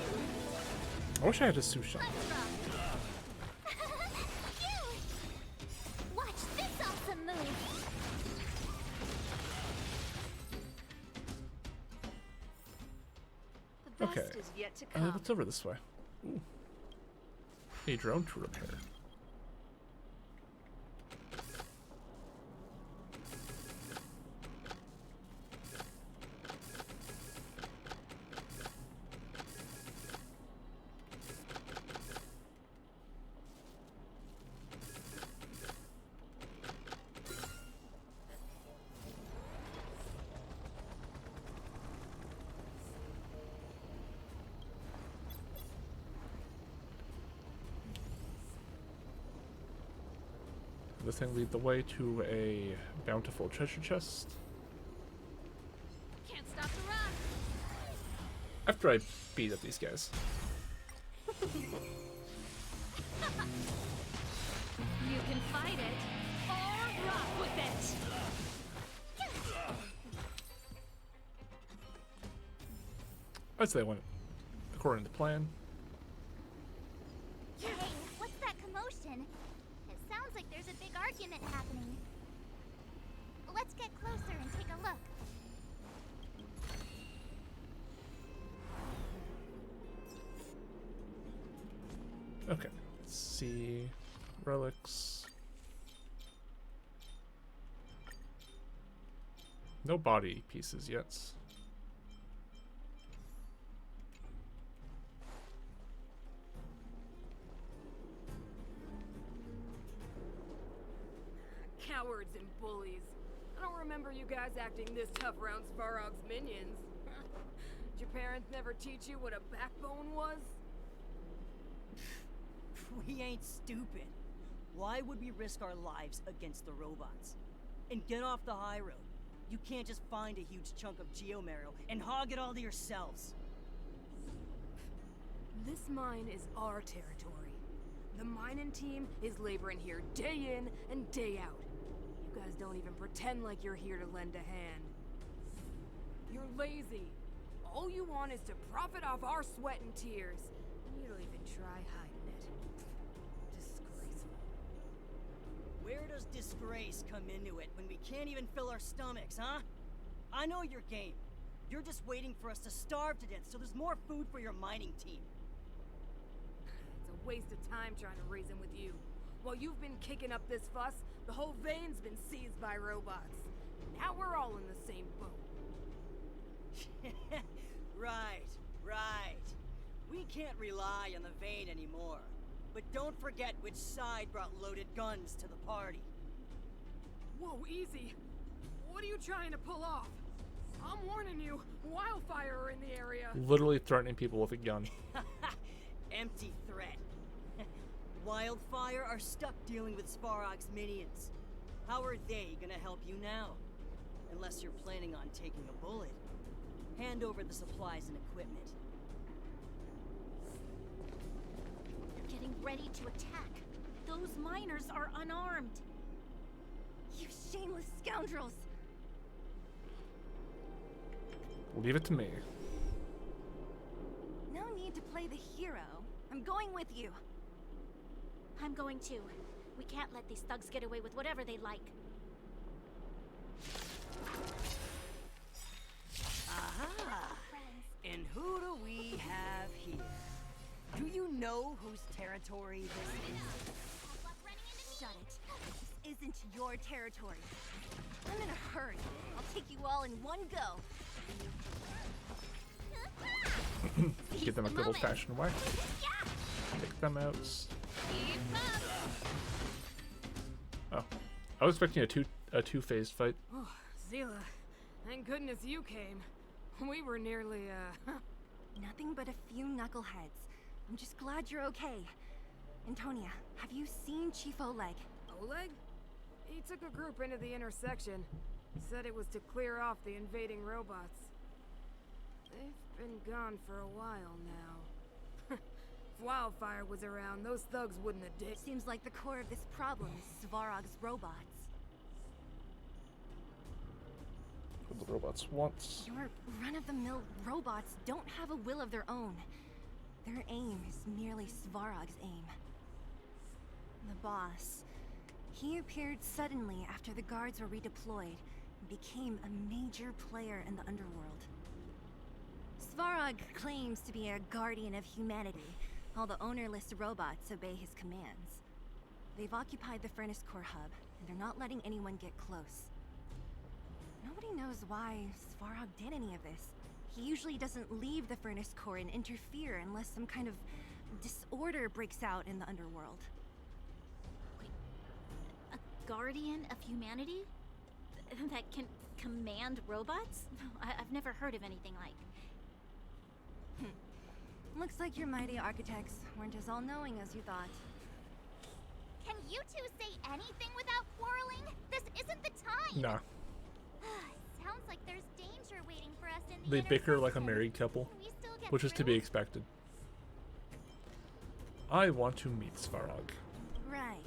Speaker 1: I wish I had a sushi.
Speaker 6: Let's rock! Phew! Watch this awesome move!
Speaker 12: The
Speaker 1: Okay.
Speaker 12: best is yet to come.
Speaker 1: What's over this way? Ooh. A drone to repair. This thing lead the way to a bountiful treasure chest.
Speaker 12: Can't stop the rock.
Speaker 1: After I beat up these guys.
Speaker 12: You can fight it or rock with it.
Speaker 1: I'd say I went according to plan.
Speaker 6: Hey, what's that commotion? It sounds like there's a big argument happening. Let's get closer and take a look.
Speaker 1: Okay, let's see. Relics. No body pieces yet.
Speaker 16: Cowards and bullies. I don't remember you guys acting this tough around Svarog's minions. Did your parents never teach you what a backbone was?
Speaker 17: We ain't stupid. Why would we risk our lives against the robots? And get off the high road. You can't just find a huge chunk of geomarrow and hog it all to yourselves.
Speaker 16: This mine is our territory. The mining team is laboring here day in and day out. You guys don't even pretend like you're here to lend a hand. You're lazy. All you want is to profit off our sweat and tears. And you don't even try hiding it. Disgraceful.
Speaker 17: Where does disgrace come into it when we can't even fill our stomachs, huh? I know your game. You're just waiting for us to starve to death so there's more food for your mining team.
Speaker 16: It's a waste of time trying to reason with you. While you've been kicking up this fuss, the whole vein's been seized by robots. Now we're all in the same boat.
Speaker 17: Right. We can't rely on the vein anymore. But don't forget which side brought loaded guns to the party.
Speaker 16: Whoa, easy. What are you trying to pull off? I'm warning you, wildfire are in the area.
Speaker 1: Literally threatening people with a gun.
Speaker 17: Empty threat. Wildfire are stuck dealing with Svarog's minions. How are they gonna help you now? Unless you're planning on taking a bullet. Hand over the supplies and equipment.
Speaker 3: They're getting ready to attack. Those miners are unarmed.
Speaker 4: You shameless scoundrels!
Speaker 1: Leave it to me.
Speaker 4: No need to play the hero. I'm going with you.
Speaker 3: I'm going too. We can't let these thugs get away with whatever they like.
Speaker 17: Aha! And who do we have here? Do you know whose territory this is?
Speaker 4: Shut it. This isn't your territory. I'm in a hurry. I'll take you all in one go.
Speaker 1: Get them a good old-fashioned way. Take them out. Oh, I was expecting a two-phased fight.
Speaker 16: Oh, Zila, thank goodness you came. We were nearly,
Speaker 4: Nothing but a few knuckleheads. I'm just glad you're okay. Antonia, have you seen Chief Oleg?
Speaker 16: Oleg? He took a group into the intersection. Said it was to clear off the invading robots. They've been gone for a while now. If Wildfire was around, those thugs wouldn't have did.
Speaker 4: Seems like the core of this problem is Svarog's robots.
Speaker 1: What the robots want.
Speaker 4: Your run-of-the-mill robots don't have a will of their own. Their aim is merely Svarog's aim. The boss. He appeared suddenly after the guards were redeployed and became a major player in the underworld. Svarog claims to be a guardian of humanity, while the ownerless robots obey his commands. They've occupied the Furnace Core hub, and they're not letting anyone get close. Nobody knows why Svarog did any of this. He usually doesn't leave the Furnace Core and interfere unless some kind of disorder breaks out in the underworld.
Speaker 3: Wait, a guardian of humanity? That can command robots? I've never heard of anything like.
Speaker 4: Looks like your mighty architects weren't as all-knowing as you thought.
Speaker 6: Can you two say anything without quarreling? This isn't the time.
Speaker 1: Nah.
Speaker 6: Sounds like there's danger waiting for us in the
Speaker 1: They bicker like a married couple, which is to be expected. I want to meet Svarog.
Speaker 4: Right.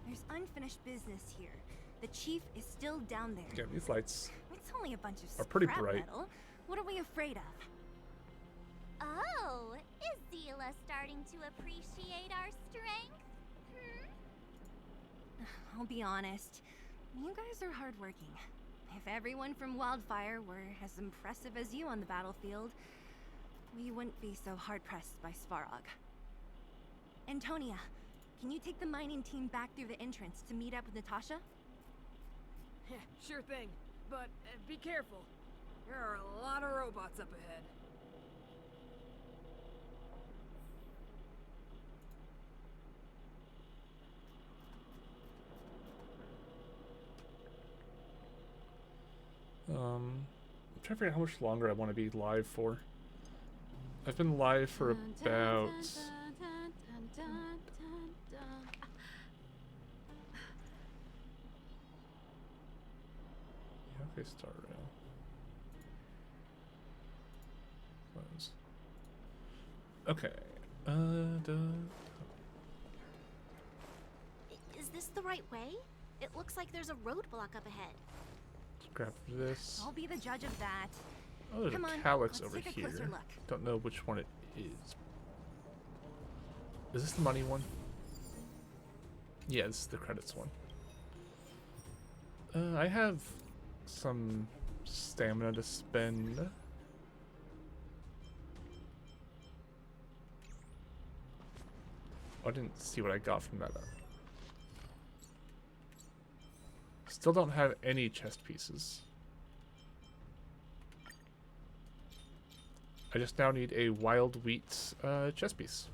Speaker 4: There's unfinished business here. The chief is still down there.
Speaker 1: Again, these lights
Speaker 4: It's only a bunch of
Speaker 1: are pretty
Speaker 4: scrap
Speaker 1: bright.
Speaker 4: metal. What are we afraid of?
Speaker 6: Oh, is Zila starting to appreciate our strength?
Speaker 4: I'll be honest. You guys are hardworking. If everyone from Wildfire were as impressive as you on the battlefield, we wouldn't be so hard-pressed by Svarog. Antonia, can you take the mining team back through the entrance to meet up with Natasha?
Speaker 16: Yeah, sure thing. But be careful. There are a lot of robots up ahead.
Speaker 1: I'm trying to figure out how much longer I want to be live for. I've been live for about... Okay, Star Rail. Close. Okay.
Speaker 3: Is this the right way? It looks like there's a roadblock up ahead.
Speaker 1: Grab this.
Speaker 4: I'll be the judge of that.
Speaker 1: Oh, there's
Speaker 4: Come
Speaker 1: a
Speaker 4: on,
Speaker 1: calyx
Speaker 4: let's
Speaker 1: over
Speaker 4: take a
Speaker 1: here.
Speaker 4: closer look.
Speaker 1: Don't know which one it is. Is this the money one? Yeah, this is the credits one. I have some stamina to spend. Oh, I didn't see what I got from that. Still don't have any chest pieces. I just now need a wild wheat chest piece.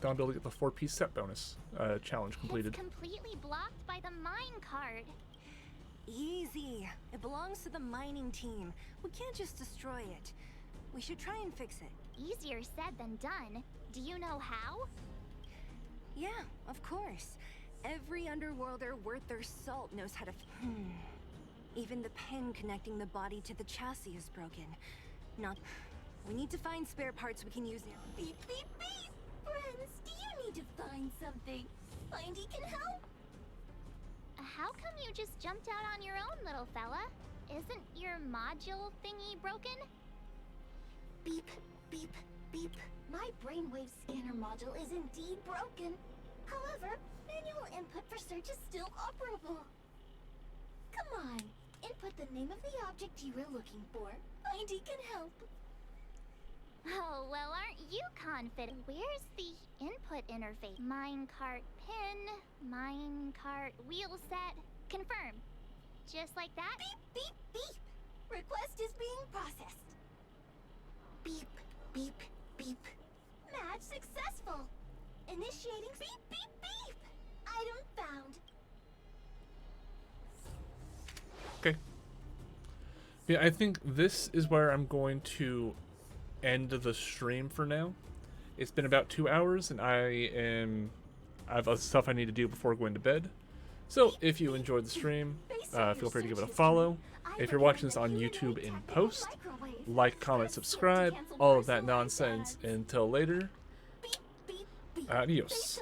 Speaker 1: Now I'll be able to get the 4-piece set bonus. Challenge completed.
Speaker 6: It's completely blocked by the mine card.
Speaker 4: Easy. It belongs to the mining team. We can't just destroy it. We should try and fix it.
Speaker 6: Easier said than done. Do you know how?
Speaker 4: Yeah, of course. Every underworlder worth their salt knows how to... Even the pin connecting the body to the chassis is broken. We need to find spare parts we can use now.
Speaker 3: Beep, beep, beep! Friends, do you need to find something? Mindy can help?
Speaker 6: How come you just jumped out on your own, little fella? Isn't your module thingy broken?
Speaker 3: Beep, beep, beep. My brainwave scanner module is indeed broken. However, manual input for search is still operable. Come on, input the name of the object you were looking for. Mindy can help.
Speaker 6: Oh, well, aren't you confident? Where's the input interface? Minecart pin, minecart wheel set, confirm. Just like that?
Speaker 3: Beep, beep, beep. Request is being processed. Beep, beep, beep. Match successful. Initiating beep, beep, beep. Item found.
Speaker 1: Okay. Yeah, I think this is where I'm going to end the stream for now. It's been about 2 hours, and I have other stuff I need to do before going to bed. So if you enjoyed the stream, feel free to give it a follow. If you're watching this on YouTube in post, like, comment, subscribe, all of that nonsense. Until later, adios.